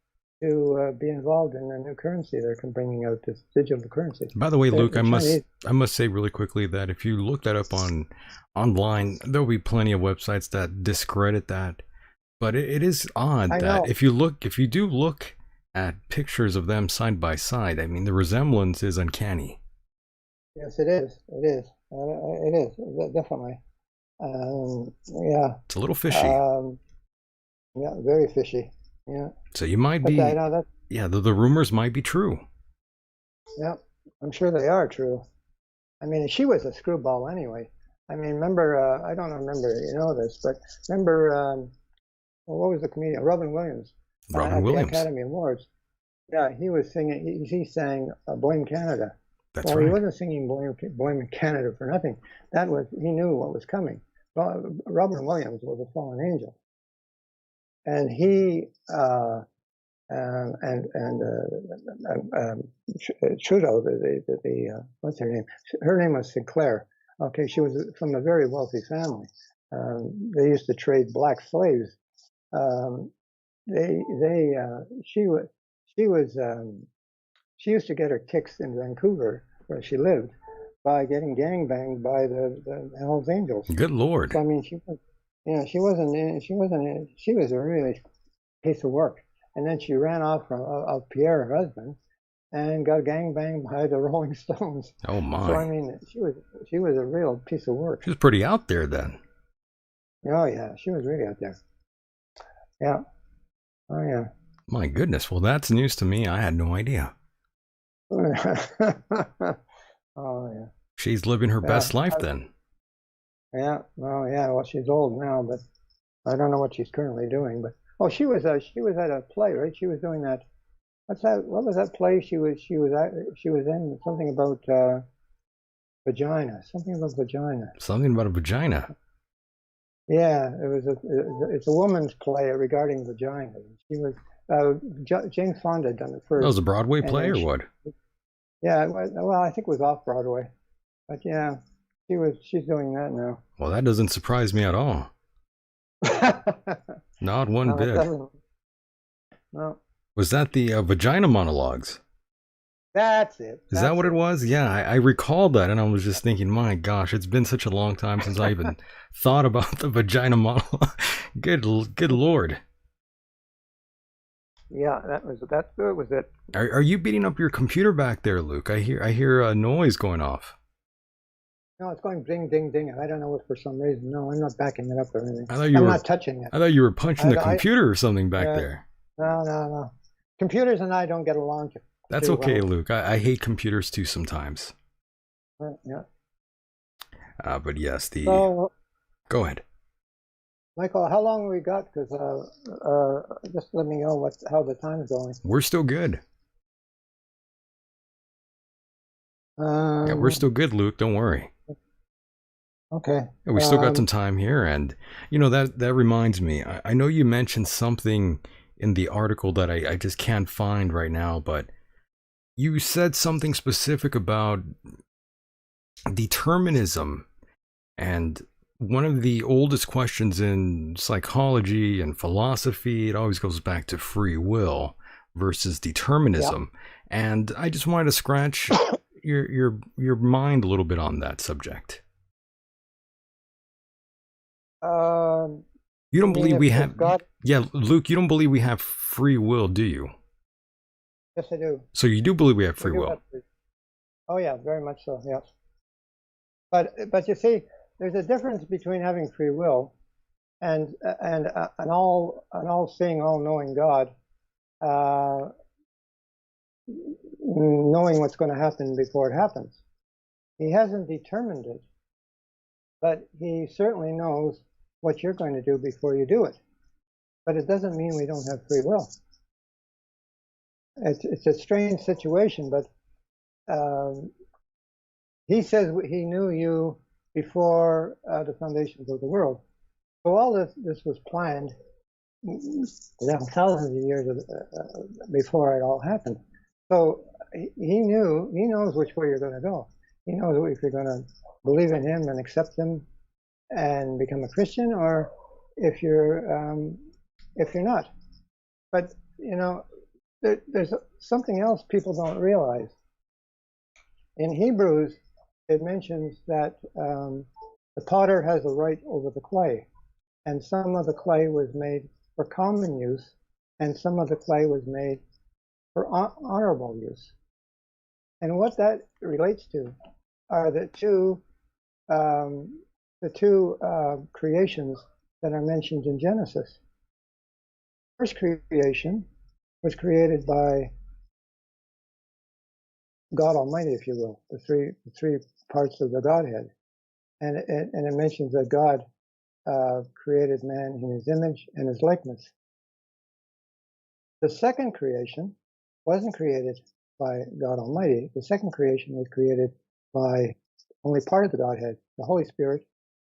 to be involved in the new currency they're bringing out, this digital currency. By the way, Luke, I must say really quickly that if you look that up online, there'll be plenty of websites that discredit that. But it is odd that if you do look at pictures of them side by side, I mean, the resemblance is uncanny. Yes, it is. It is. It is definitely. Yeah. It's a little fishy. Yeah, very fishy. Yeah. So you might be. The rumors might be true. Yeah, I'm sure they are true. I mean, she was a screwball anyway. I mean, remember? I don't remember. You know this, but remember? What was the comedian? Robin Williams. Robin Williams. The Academy Awards. Yeah, he was singing. He sang "Blame Canada." That's right. He wasn't singing "Blame Canada" for nothing. He knew what was coming. Well, Robin Williams was a fallen angel, and he Trudeau, what's her name? Her name was Sinclair. Okay, she was from a very wealthy family. They used to trade black slaves. She used to get her kicks in Vancouver, where she lived, by getting gangbanged by the Hells Angels. Good Lord. So, I mean, She was a really piece of work. And then she ran off from of Pierre, her husband, and got gangbanged by the Rolling Stones. Oh So I my. mean, she was a real piece of work. She was pretty out there then. Oh yeah, she was really out there. Yeah. Oh yeah. My goodness. Well, that's news to me. I had no idea. Oh yeah. She's living her Yeah. best life then. Yeah. Well, yeah. Well, she's old now, but I don't know what she's currently doing. But she was at a play, right? She was doing that. What's that? What was that play she was in? Something about vagina. Something about vagina. Something about a vagina. Yeah, it's a woman's play regarding vagina. She was Jane Fonda had done it first. That was a Broadway play or what? Yeah, well, I think it was off Broadway, but yeah, she's doing that now. Well, that doesn't surprise me at all. Not one No, it bit. doesn't. No, Was that the vagina monologues? that's it. Is that what it was? Yeah, I recall that, and I was just thinking, my gosh, it's been such a long time since I even thought about the vagina monologue. Good Lord. Yeah, that was it. Are you beating up your computer back there, Luke? I hear a noise going off. No, it's going ding, ding, ding. I don't know what for some reason. No, I'm not backing it up or anything. I thought you I'm were not touching it. I thought you were punching the computer or something back there. No. Computers and I don't get along. That's okay, Luke. I hate computers too sometimes. Yeah. But yes, So, go ahead. Michael, how long have we got? Because just let me know how the time's going. We're still good. Yeah, we're still good, Luke. Don't worry. Okay. Yeah, we still got some time here, and that reminds me. I know you mentioned something in the article that I just can't find right now, but you said something specific about determinism, and one of the oldest questions in psychology and philosophy, it always goes back to free will versus determinism. Yeah. And I just wanted to scratch your mind a little bit on that subject. You don't believe we have God? Yeah, Luke, you don't believe we have free will, do you? Yes, I do. So you do believe we have free will? Oh yeah, very much so. Yes. But you see, there's a difference between having free will and an all-seeing, all-knowing God, knowing what's going to happen before it happens. He hasn't determined it, but he certainly knows what you're going to do before you do it. But it doesn't mean we don't have free will. It's a strange situation, but he says he knew you before the foundations of the world. So all this was planned thousands of years before it all happened. So he knows which way you're going to go. He knows if you're going to believe in him and accept him and become a Christian, or if you're not. But there's something else people don't realize. In Hebrews, it mentions that the potter has a right over the clay, and some of the clay was made for common use, and some of the clay was made for honorable use. And what that relates to are the two creations that are mentioned in Genesis. First creation was created by God Almighty, if you will, the three parts of the Godhead, and it mentions that God created man in his image and his likeness. The second creation wasn't created by God Almighty. The second creation was created by only part of the Godhead, the Holy Spirit,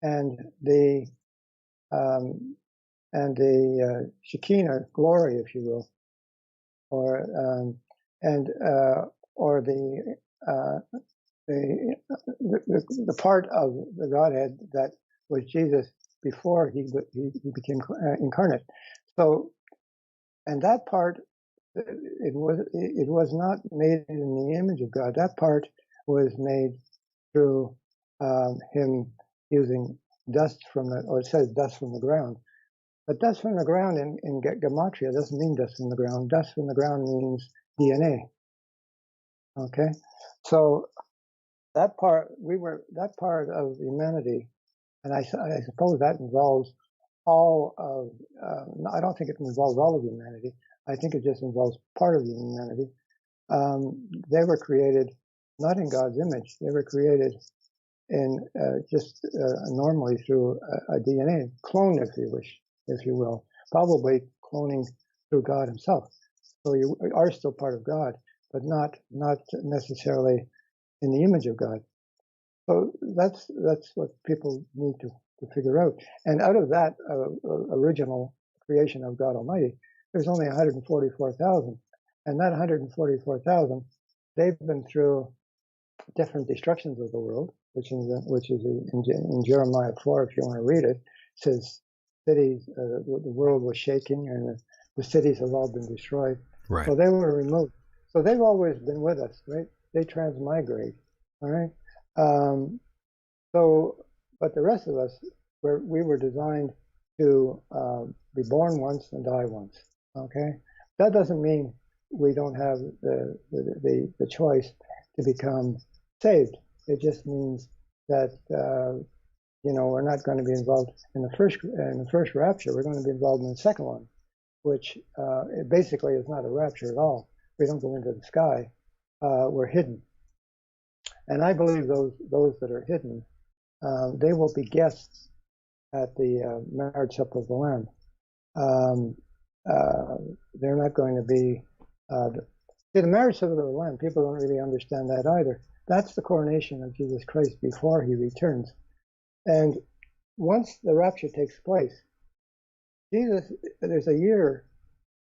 and the Shekinah glory, if you will, or the part of the Godhead that was Jesus before he became incarnate. So, and that part, it was not made in the image of God. That part was made through him using dust from the, or it says dust from the ground. But dust from the ground in gematria doesn't mean dust from the ground. Dust from the ground means DNA. Okay, so that part of humanity, and I suppose that involves all of. I don't think it involves all of humanity. I think it just involves part of humanity. They were created not in God's image. They were created in just normally through a DNA clone, if you wish, if you will, probably cloning through God Himself. So you are still part of God, but not necessarily in the image of God. So that's what people need to figure out. And out of that original creation of God Almighty, there's only 144,000, and that 144,000, they've been through different destructions of the world, which is in Jeremiah 4, if you want to read it. It says cities, the world was shaking, and the cities have all been destroyed. Right. So they were removed. So they've always been with us, right? They transmigrate, all right? But the rest of us, we were designed to be born once and die once, okay? That doesn't mean we don't have the choice to become saved. It just means that we're not going to be involved in the first rapture. We're going to be involved in the second one, which it basically is not a rapture at all. We don't go into the sky. We're hidden, and I believe those that are hidden, they will be guests at the marriage supper of the Lamb. They're not going to be. See, the marriage supper of the Lamb, people don't really understand that either. That's the coronation of Jesus Christ before He returns. And once the rapture takes place, there's a year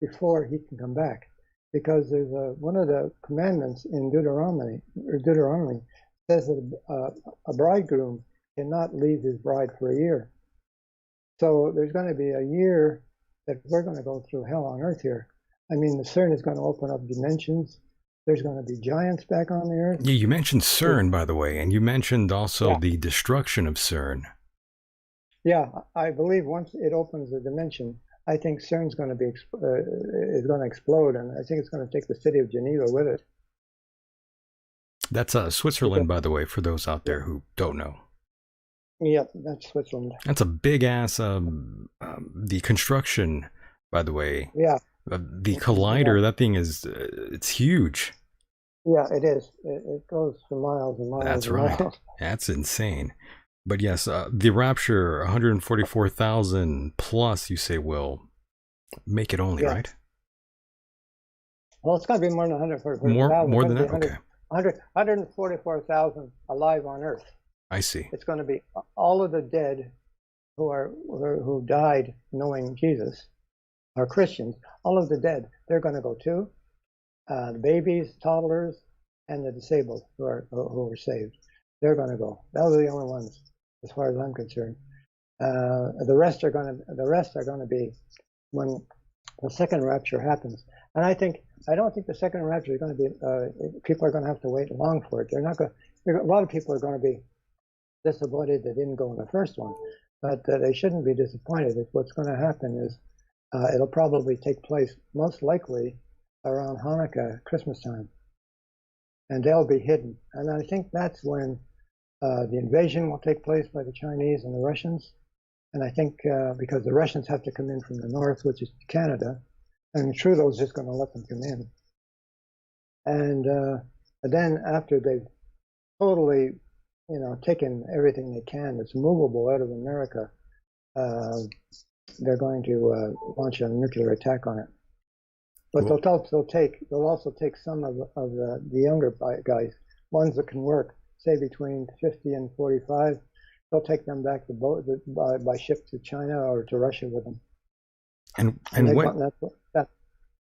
before He can come back, because there's one of the commandments in Deuteronomy says that a bridegroom cannot leave his bride for a year. So there's going to be a year that we're going to go through hell on earth here. I mean, the CERN is going to open up dimensions. There's going to be giants back on the earth. Yeah, you mentioned CERN, by the way, and you mentioned also the destruction of CERN. Yeah, I believe once it opens the dimension, I think CERN's going to be is going to explode, and I think it's going to take the city of Geneva with it. That's Switzerland, by the way, for those out there who don't know. Yep, that's Switzerland. That's a big ass. The construction, by the way. Yeah. The collider, that thing is, it's huge. Yeah, it is. It goes for miles and miles. That's right. Miles. That's insane. But yes, the rapture, 144,000 plus, you say, will make it only, right? Well, it's going to be more than 144,000. More than that? Okay. 144,000 alive on Earth. I see. It's going to be all of the dead who died knowing Jesus, are Christians. All of the dead, they're going to go too. The babies, toddlers, and the disabled who are saved, they're going to go. Those are the only ones, as far as I'm concerned. The rest are going to be when the second rapture happens. And I don't think the second rapture is going to be. People are going to have to wait long for it. They're not going. A lot of people are going to be disappointed they didn't go in the first one, but they shouldn't be disappointed. What's going to happen is it'll probably take place most likely around Hanukkah, Christmas time, and they'll be hidden. And I think that's when the invasion will take place by the Chinese and the Russians. And I think because the Russians have to come in from the north, which is Canada, and Trudeau's just going to let them come in. And then after they've totally, taken everything they can that's movable out of America, they're going to launch a nuclear attack on it. But they'll also take some of the younger guys, ones that can work, say between 50 and 45. They'll take them back to by ship to China or to Russia with them. And when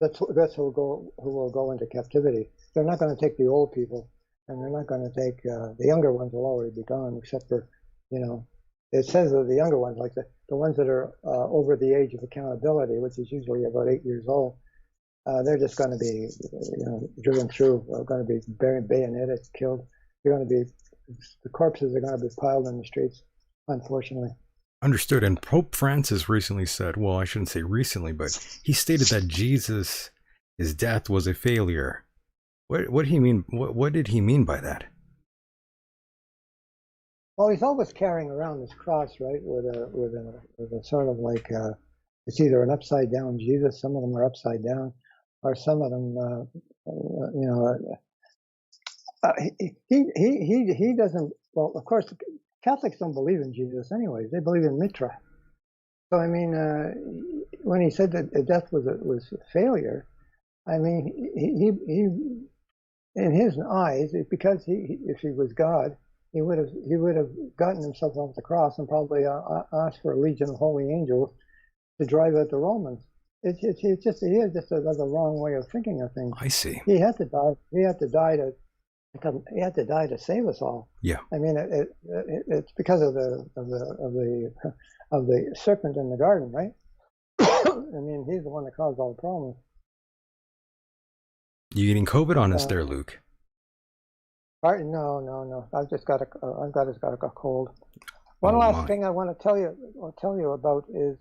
that's who will go into captivity. They're not going to take the old people, and they're not going to take the younger ones. Will already be gone, except for it says that the younger ones, like the ones that are over the age of accountability, which is usually about 8 years old. They're just going to be, driven through. Going to be bayoneted, killed. The corpses are going to be piled in the streets, unfortunately. Understood. And Pope Francis recently said, well, I shouldn't say recently, but he stated that Jesus, his death was a failure. What did he mean? What did he mean by that? Well, he's always carrying around this cross, right, with a sort of like it's either an upside down Jesus. Some of them are upside down, or some of them, he doesn't. Well, of course, Catholics don't believe in Jesus anyways. They believe in Mitra. So I mean, when he said that death was a failure, I mean, he in his eyes, because if he was God, he would have gotten himself off the cross and probably asked for a legion of holy angels to drive out the Romans. He has just another wrong way of thinking of things. I see. He had to die. He had to die to save us all. Yeah. I mean, it's because of the serpent in the garden, right? I mean, he's the one that caused all the problems. You getting COVID on us there, Luke? No. I've just got a cold. One last thing I want to tell you about is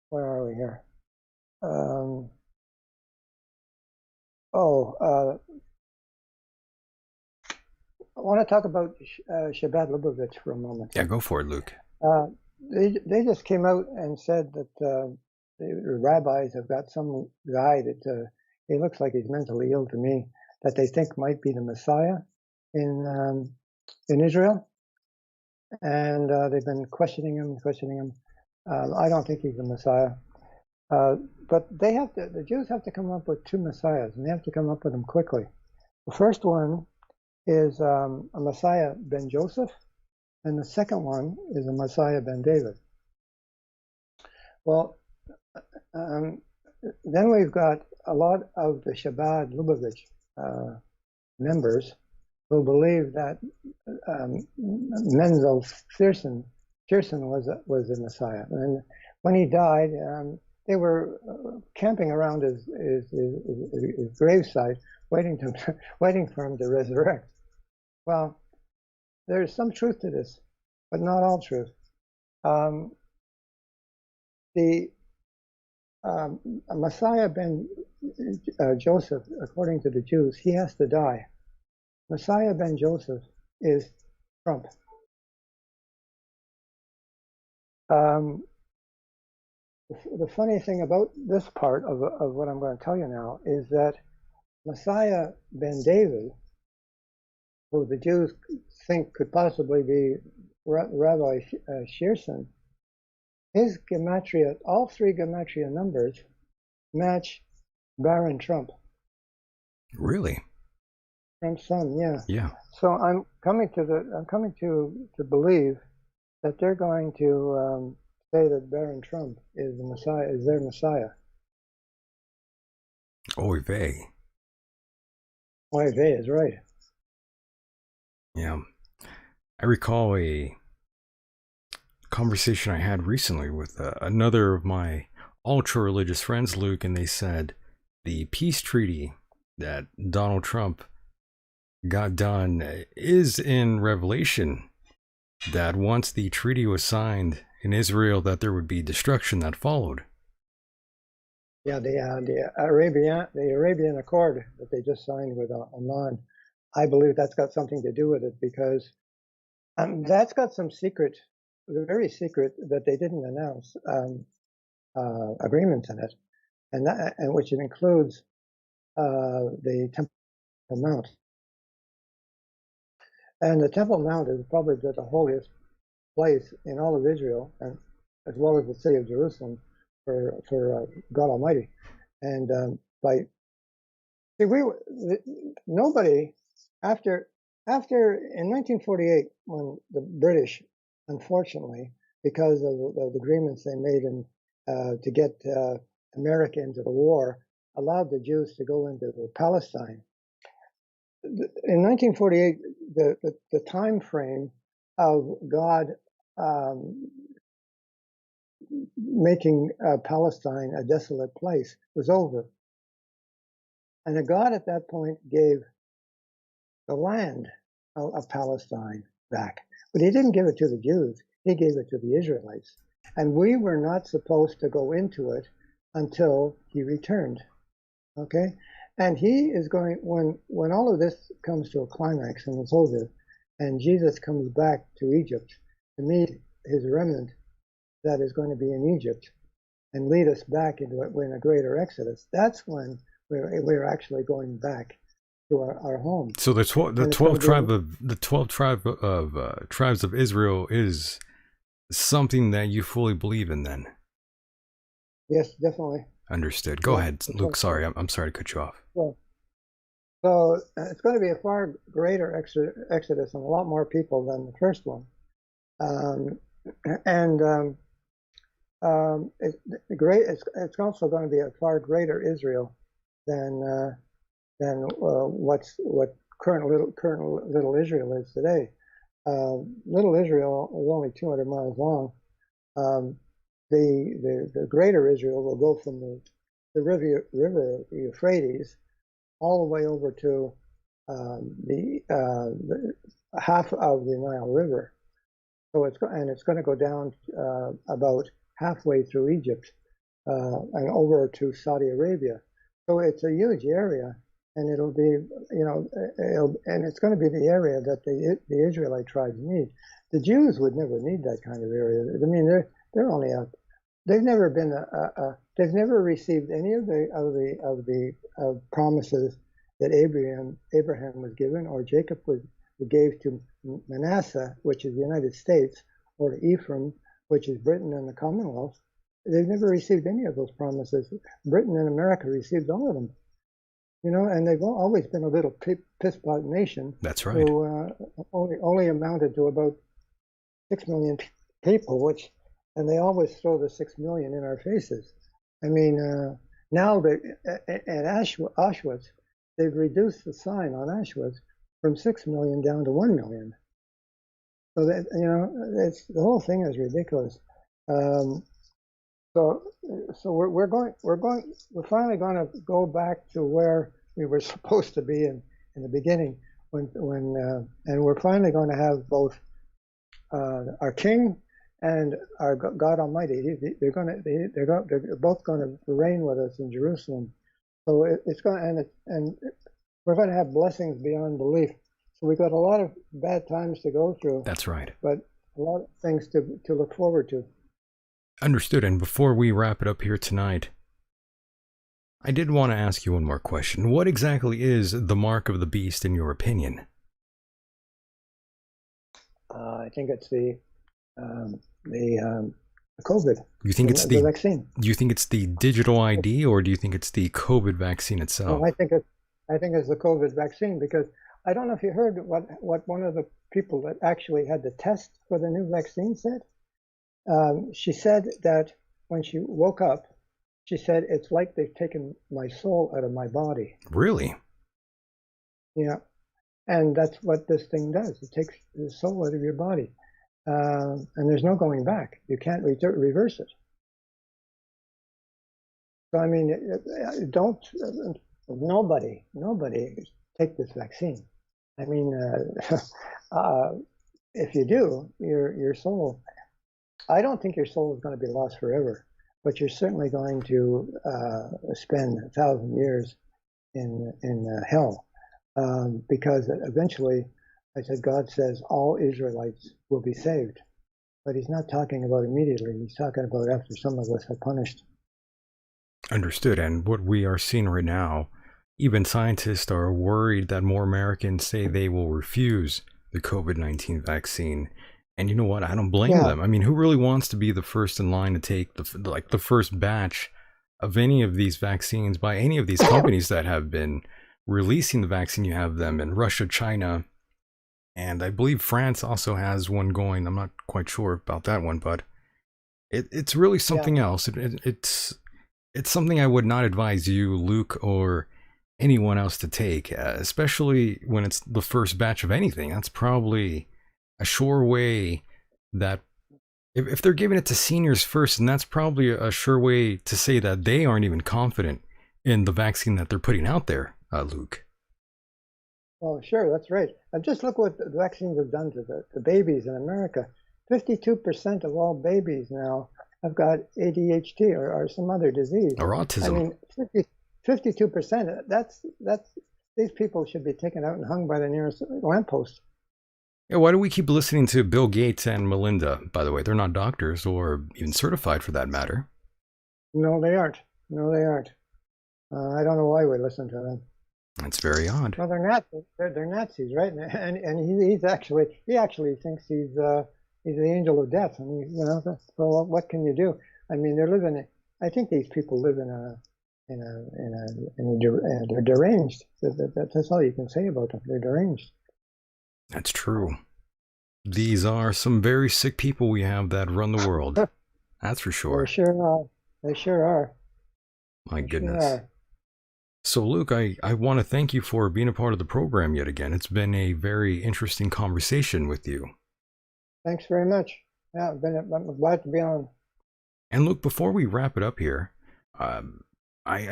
where are we here? I want to talk about Shabbat Lubavitch for a moment. Yeah, go for it, Luke. They just came out and said that the rabbis have got some guy that he looks like he's mentally ill to me, that they think might be the Messiah in Israel, and they've been questioning him. I don't think he's the Messiah, but the Jews have to come up with two Messiahs, and they have to come up with them quickly. The first one is a Messiah ben Joseph, and the second one is a Messiah ben David. Well, then we've got a lot of the Shabbat Lubavitch members who believe that Menzel Tierson was the Messiah, and when he died, they were camping around his gravesite, waiting for him to resurrect. Well, there's some truth to this, but not all truth. The Messiah ben Joseph, according to the Jews, he has to die. Messiah ben Joseph is Trump. The funny thing about this part of what I'm going to tell you now is that Messiah ben David, who the Jews think could possibly be Rabbi Shearson, his gematria, all three gematria numbers, match Baron Trump. Really? Trump's son, yeah. Yeah. So I'm coming to believe that they're going to say that Baron Trump is the Messiah, is their Messiah. Oy vey. Oy vey is right. Yeah. I recall a conversation I had recently with another of my ultra-religious friends, Luke, and they said the peace treaty that Donald Trump got done is in Revelation, that once the treaty was signed in Israel, that there would be destruction that followed. Yeah, the Arabian Accord that they just signed with Oman, I believe that's got something to do with it, because that's got some secret, very secret, that they didn't announce agreements in it, and which it includes the Temple Mount. And the Temple Mount is probably the holiest place in all of Israel, and as well as the city of Jerusalem, for God Almighty. And nobody after in 1948, when the British, unfortunately, because of the agreements they made to get America into the war, allowed the Jews to go into Palestine. In 1948, the time frame of God making Palestine a desolate place was over. And God at that point gave the land of Palestine back. But he didn't give it to the Jews. He gave it to the Israelites. And we were not supposed to go into it until he returned. Okay? And he is going, when all of this comes to a climax and it's over, and Jesus comes back to Egypt to meet his remnant that is going to be in Egypt and lead us back into it in a greater exodus, that's when we're actually going back to our home. So the 12 tribes of Israel is something that you fully believe in then? Yes, definitely. Understood. Go ahead, Luke. Sorry, I'm sorry to cut you off. So it's going to be a far greater exodus and a lot more people than the first one. It's also going to be a far greater Israel than what current little Israel is today. Little Israel is only 200 miles long. The greater Israel will go from the river Euphrates all the way over to the half of the Nile River. So it's going to go down about halfway through Egypt and over to Saudi Arabia. So it's a huge area, and it'll be, and it's going to be the area that the Israelite tribes need. The Jews would never need that kind of area. I mean, they're only out. They've never been they've never received any of the promises that Abraham was given, or Jacob gave to Manasseh, which is the United States, or to Ephraim, which is Britain and the Commonwealth. They've never received any of those promises. Britain and America received all of them, and they've always been a little piss-pot nation. That's right. Who only amounted to about 6 million people, and they always throw the 6 million in our faces. I mean, now at Auschwitz, they've reduced the sign on Auschwitz from 6 million down to 1 million. So that the whole thing is ridiculous. So we're finally going to go back to where we were supposed to be in the beginning, and we're finally going to have both our King and our God Almighty. They're both going to reign with us in Jerusalem. So it's going and we're going to have blessings beyond belief. So we've got a lot of bad times to go through. That's right. But a lot of things to look forward to. Understood. And before we wrap it up here tonight, I did want to ask you one more question. What exactly is the mark of the beast in your opinion? I think it's the COVID. You think it's the vaccine? Do you think it's the digital ID, or do you think it's the COVID vaccine itself? No, I think it's the COVID vaccine, because I don't know if you heard what one of the people that actually had the test for the new vaccine said. She said that when she woke up, she said, it's like they've taken my soul out of my body. Really? Yeah. And that's what this thing does. It takes the soul out of your body. And there's no going back. You can't reverse it. So, I mean, nobody take this vaccine. I mean, if you do, your soul, I don't think your soul is going to be lost forever, but you're certainly going to spend 1,000 years in hell, because eventually, I said, God says all Israelites will be saved, but he's not talking about immediately. He's talking about after some of us are punished. Understood. And what we are seeing right now, even scientists are worried that more Americans say they will refuse the COVID-19 vaccine. And you know what? I don't blame them. I mean, who really wants to be the first in line to take the first batch of any of these vaccines by any of these companies that have been releasing the vaccine? You have them in Russia, China, and I believe France also has one going. I'm not quite sure about that one, but it's really something else. It's something I would not advise you, Luke, or anyone else to take, especially when it's the first batch of anything. That's probably a sure way that if they're giving it to seniors first, and that's probably a sure way to say that they aren't even confident in the vaccine that they're putting out there, Luke. Oh, sure, that's right. And just look what the vaccines have done to the babies in America. 52% of all babies now have got ADHD or some other disease. Or autism. I mean, 52%, that's, these people should be taken out and hung by the nearest lamppost. Yeah, why do we keep listening to Bill Gates and Melinda? By the way, they're not doctors or even certified for that matter. No, they aren't. No, they aren't. I don't know why we listen to them. That's very odd. Well, they're Nazis. They're Nazis, right? And he actually thinks he's the angel of death. I mean, you know, so what can you do? I mean, I think these people live they're deranged. That's all you can say about them. They're deranged. That's true. These are some very sick people we have that run the world. That's for sure. They sure are. They sure are. My goodness. So, Luke, I want to thank you for being a part of the program yet again. It's been a very interesting conversation with you. Thanks very much. Yeah, I'm glad to be on. And Luke, before we wrap it up here, I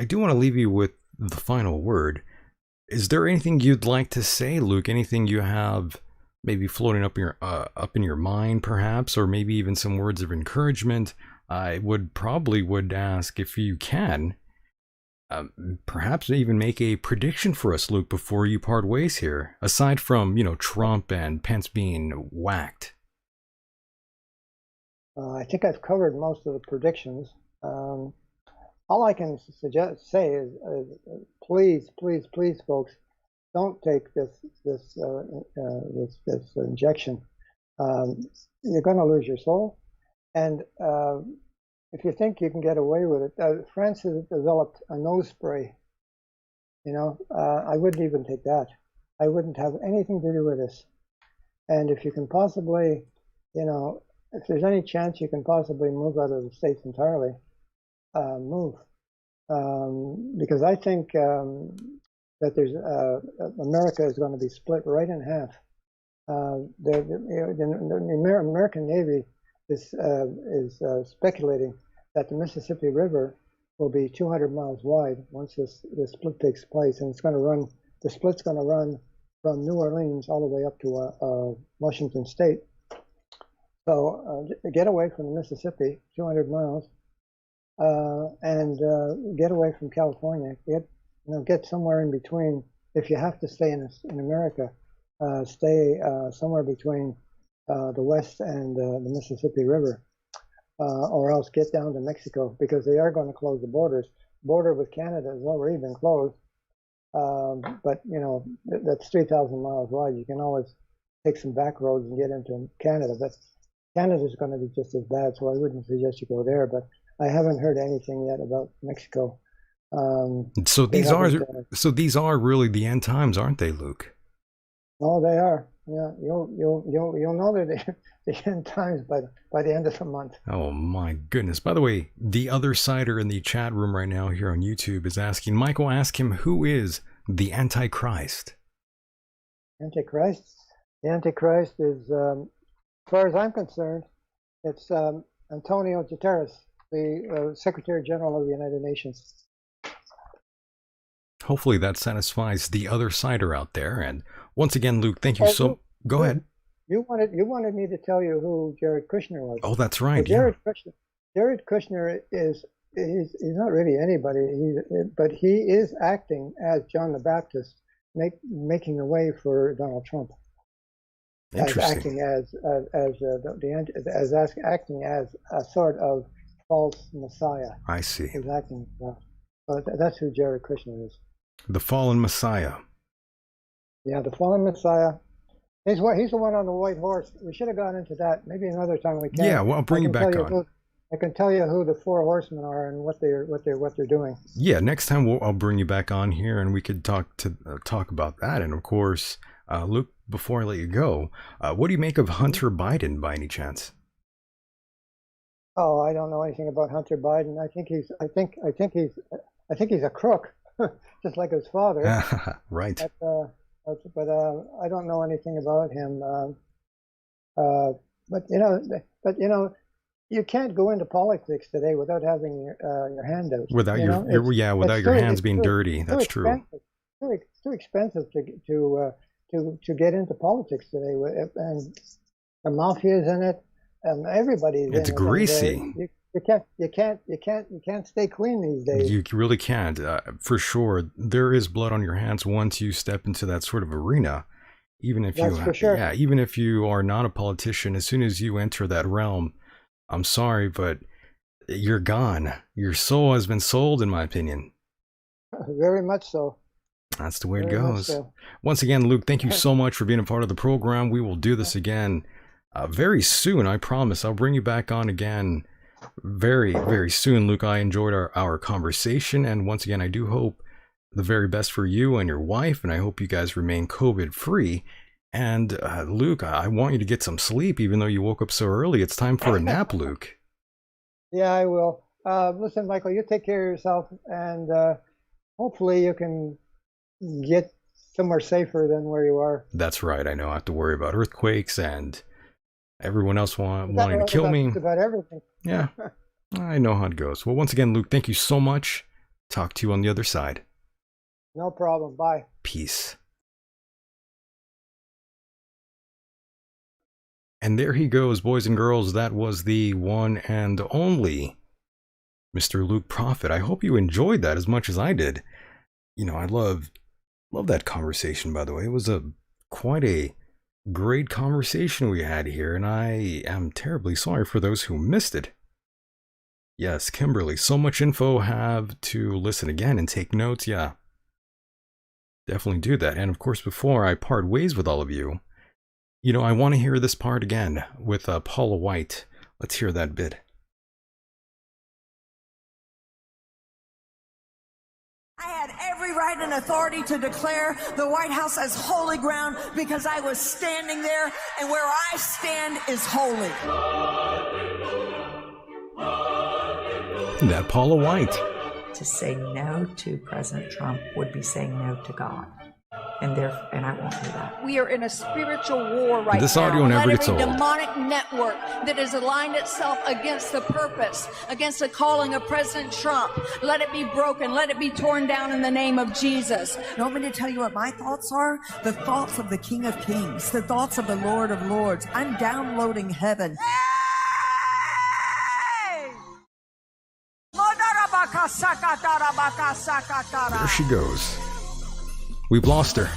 do want to leave you with the final word. Is there anything you'd like to say, Luke? Anything you have maybe floating up in your mind, perhaps, or maybe even some words of encouragement? I would ask if you can, perhaps even make a prediction for us, Luke, before you part ways here. Aside from Trump and Pence being whacked. I think I've covered most of the predictions. All I can say is please, folks, don't take this injection. You're going to lose your soul. And if you think you can get away with it, France has developed a nose spray. I wouldn't even take that. I wouldn't have anything to do with this. And if you can possibly, if there's any chance you can possibly move out of the States entirely, move. Because I think that there's America is going to be split right in half. The American Navy is speculating that the Mississippi River will be 200 miles wide once this split takes place, and the split's going to run from New Orleans all the way up to Washington State. So get away from the Mississippi, 200 miles, and get away from California. Get somewhere in between. If you have to stay in America, stay somewhere between the West and the Mississippi River, or else get down to Mexico, because they are going to close the borders. Border with Canada has already been closed, but that's 3,000 miles wide. You can always take some back roads and get into Canada, but Canada's going to be just as bad, so I wouldn't suggest you go there. But I haven't heard anything yet about Mexico. So these are really the end times, aren't they, Luke? Oh, they are. Yeah, you'll know they're the end times by the end of the month. Oh my goodness! By the way, the other sider in the chat room right now here on YouTube is asking Michael. Ask him, who is the Antichrist? Antichrist. The Antichrist is, as far as I'm concerned, it's Antonio Guterres, the Secretary General of the United Nations. Hopefully that satisfies the other sider out there. And once again, Luke, thank you so. Go ahead. You wanted me to tell you who Jared Kushner was. Oh, that's right. Jared Kushner he's not really anybody, but he is acting as John the Baptist, making the way for Donald Trump. Interesting. Acting as a sort of false Messiah. I see. He's acting. So that's who Jared Kushner is. The fallen Messiah. Yeah, the fallen Messiah. He's the one on the white horse. We should have gone into that. Maybe another time we can. Yeah, well, I'll bring you back on. I can tell you who the four horsemen are and what they're doing. Yeah, next time I'll bring you back on here and we could talk about that. And of course, Luke, before I let you go, what do you make of Hunter Biden by any chance? Oh, I don't know anything about Hunter Biden. I think he's a crook, just like his father. Right. But I don't know anything about him. You can't go into politics today without having your hand out. Without your hands being dirty. That's true. too expensive to get into politics today, and the mafia's in it, and everybody's It's in it. greasy. And, you can't stay clean these days. You really can't. For sure, there is blood on your hands once you step into that sort of arena. Even if That's you, for sure. yeah, even if you are not a politician, as soon as you enter that realm, I'm sorry, but you're gone. Your soul has been sold, in my opinion. Very much so. That's the way it Very much goes. so. Once again, Luke, thank you so much for being a part of the program. We will do this again very soon. I promise. I'll bring you back on again very, very soon, Luke. I enjoyed our conversation. And once again, I do hope the very best for you and your wife. And I hope you guys remain COVID free. And Luke, I want you to get some sleep, even though you woke up so early. It's time for a nap, Luke. Yeah, I will. Listen, Michael, you take care of yourself, and hopefully you can get somewhere safer than where you are. That's right. I know I have to worry about earthquakes and everyone else wanting to kill me. About everything. Yeah, I know how it goes. Well, once again, Luke, thank you so much. Talk to you on the other side. No problem. Bye. Peace. And there he goes, boys and girls. That was the one and only Mr. Luke Prophet. I hope you enjoyed that as much as I did. You know, I love that conversation, by the way. It was quite a great conversation we had here, and I am terribly sorry for those who missed it. Yes, Kimberly, so much info. Have to listen again and take notes. Yeah, definitely do that. And of course, before I part ways with all of you, you know, I want to hear this part again with Paula White. Let's hear that bit. I had every right and authority to declare the White House as holy ground because I was standing there, and where I stand is holy. That Paula White. To say no to President Trump would be saying no to God. And I won't do that. We are in a spiritual war right This now. audio never Let gets every old. demonic network that has aligned itself against the purpose, against the calling of President Trump, let it be broken. Let it be torn down in the name of Jesus. You want me to tell you what my thoughts are? The thoughts of the King of Kings, the thoughts of the Lord of Lords. I'm downloading heaven. Hey! There she goes. We've lost her.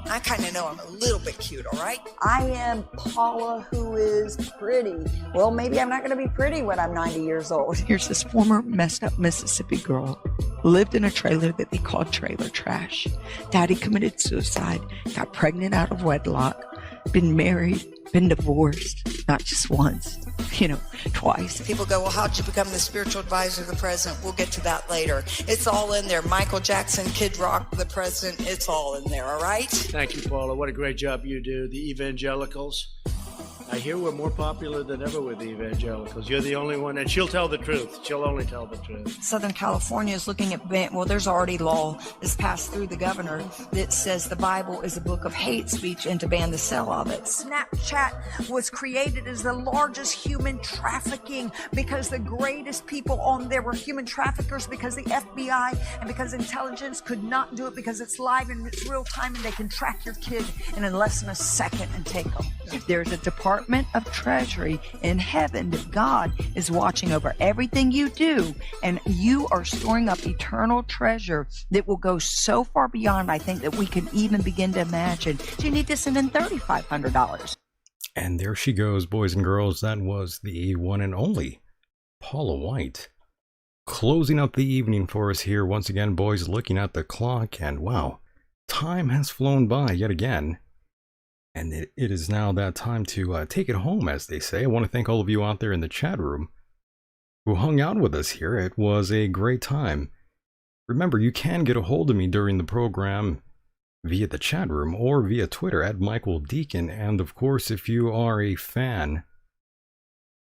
I kind of know I'm a little bit cute, all right? I am Paula, who is pretty. Well, maybe I'm not going to be pretty when I'm 90 years old. Here's this former messed up Mississippi girl. Lived in a trailer that they called trailer trash. Daddy committed suicide. Got pregnant out of wedlock. Been married. Been divorced. Not just once. Twice. People go, well, how'd you become the spiritual advisor of the president? We'll get to that later. It's all in there. Michael Jackson, Kid Rock, the president, it's all in there, all right? Thank you, Paula. What a great job you do. The evangelicals. I hear we're more popular than ever with the evangelicals. You're the only one, and she'll tell the truth. She'll only tell the truth. Southern California is looking at there's already law that's passed through the governor that says the Bible is a book of hate speech and to ban the sale of it. Snapchat was created as the largest human trafficking because the greatest people on there were human traffickers because the FBI and because intelligence could not do it because it's live and it's real time and they can track your kid in less than a second and take them. There's a Department of Treasury in heaven that God is watching over everything you do, and you are storing up eternal treasure that will go so far beyond, I think, that we can even begin to imagine. So you need to send in $3,500. And there she goes, boys and girls. That was the one and only Paula White. Closing up the evening for us here once again, boys, looking at the clock, and wow, time has flown by yet again. And it is now that time to take it home, as they say. I want to thank all of you out there in the chat room who hung out with us here. It was a great time. Remember, you can get a hold of me during the program via the chat room or via Twitter at Michael Decon. And of course, if you are a fan,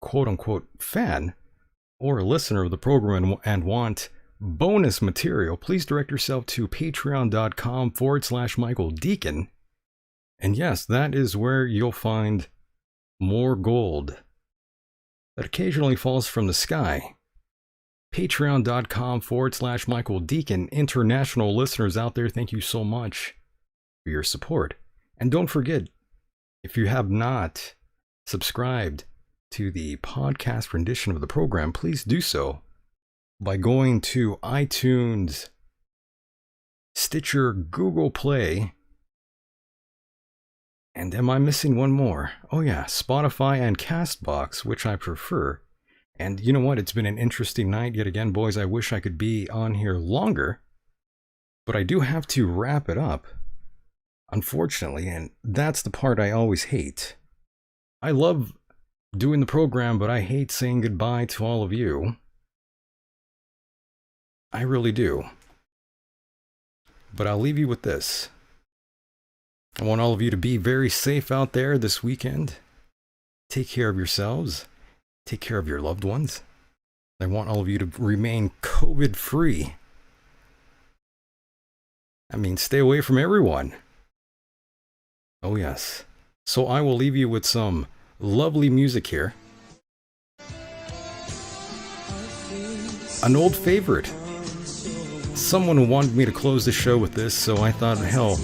quote unquote fan, or a listener of the program and want bonus material, please direct yourself to patreon.com/Michael Decon. And yes, that is where you'll find more gold that occasionally falls from the sky. Patreon.com/Michael Decon. International listeners out there, thank you so much for your support. And don't forget, if you have not subscribed to the podcast rendition of the program, please do so by going to iTunes, Stitcher, Google Play, and am I missing one more? Oh yeah, Spotify and Castbox, which I prefer. And you know what? It's been an interesting night yet again, boys. I wish I could be on here longer, but I do have to wrap it up, unfortunately, and that's the part I always hate. I love doing the program, but I hate saying goodbye to all of you. I really do. But I'll leave you with this. I want all of you to be very safe out there this weekend. Take care of yourselves. Take care of your loved ones. I want all of you to remain COVID-free. I mean, stay away from everyone. Oh yes. So I will leave you with some lovely music here. An old favorite. Someone wanted me to close the show with this, so I thought, hell,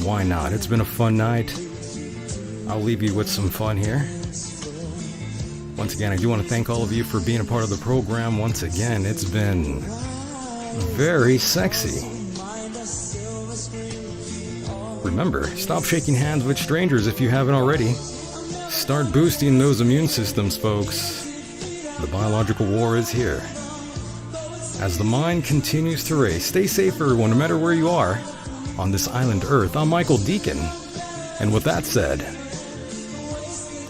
why not? It's been a fun night. I'll leave you with some fun here. Once again, I do want to thank all of you for being a part of the program. Once again, it's been very sexy. Remember, stop shaking hands with strangers if you haven't already. Start boosting those immune systems, folks. The biological war is here. As the mind continues to race, stay safe, everyone, no matter where you are on this island Earth. I'm Michael Decon, and with that said,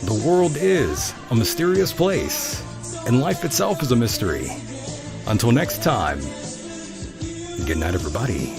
the world is a mysterious place, and life itself is a mystery. Until next time, good night, everybody.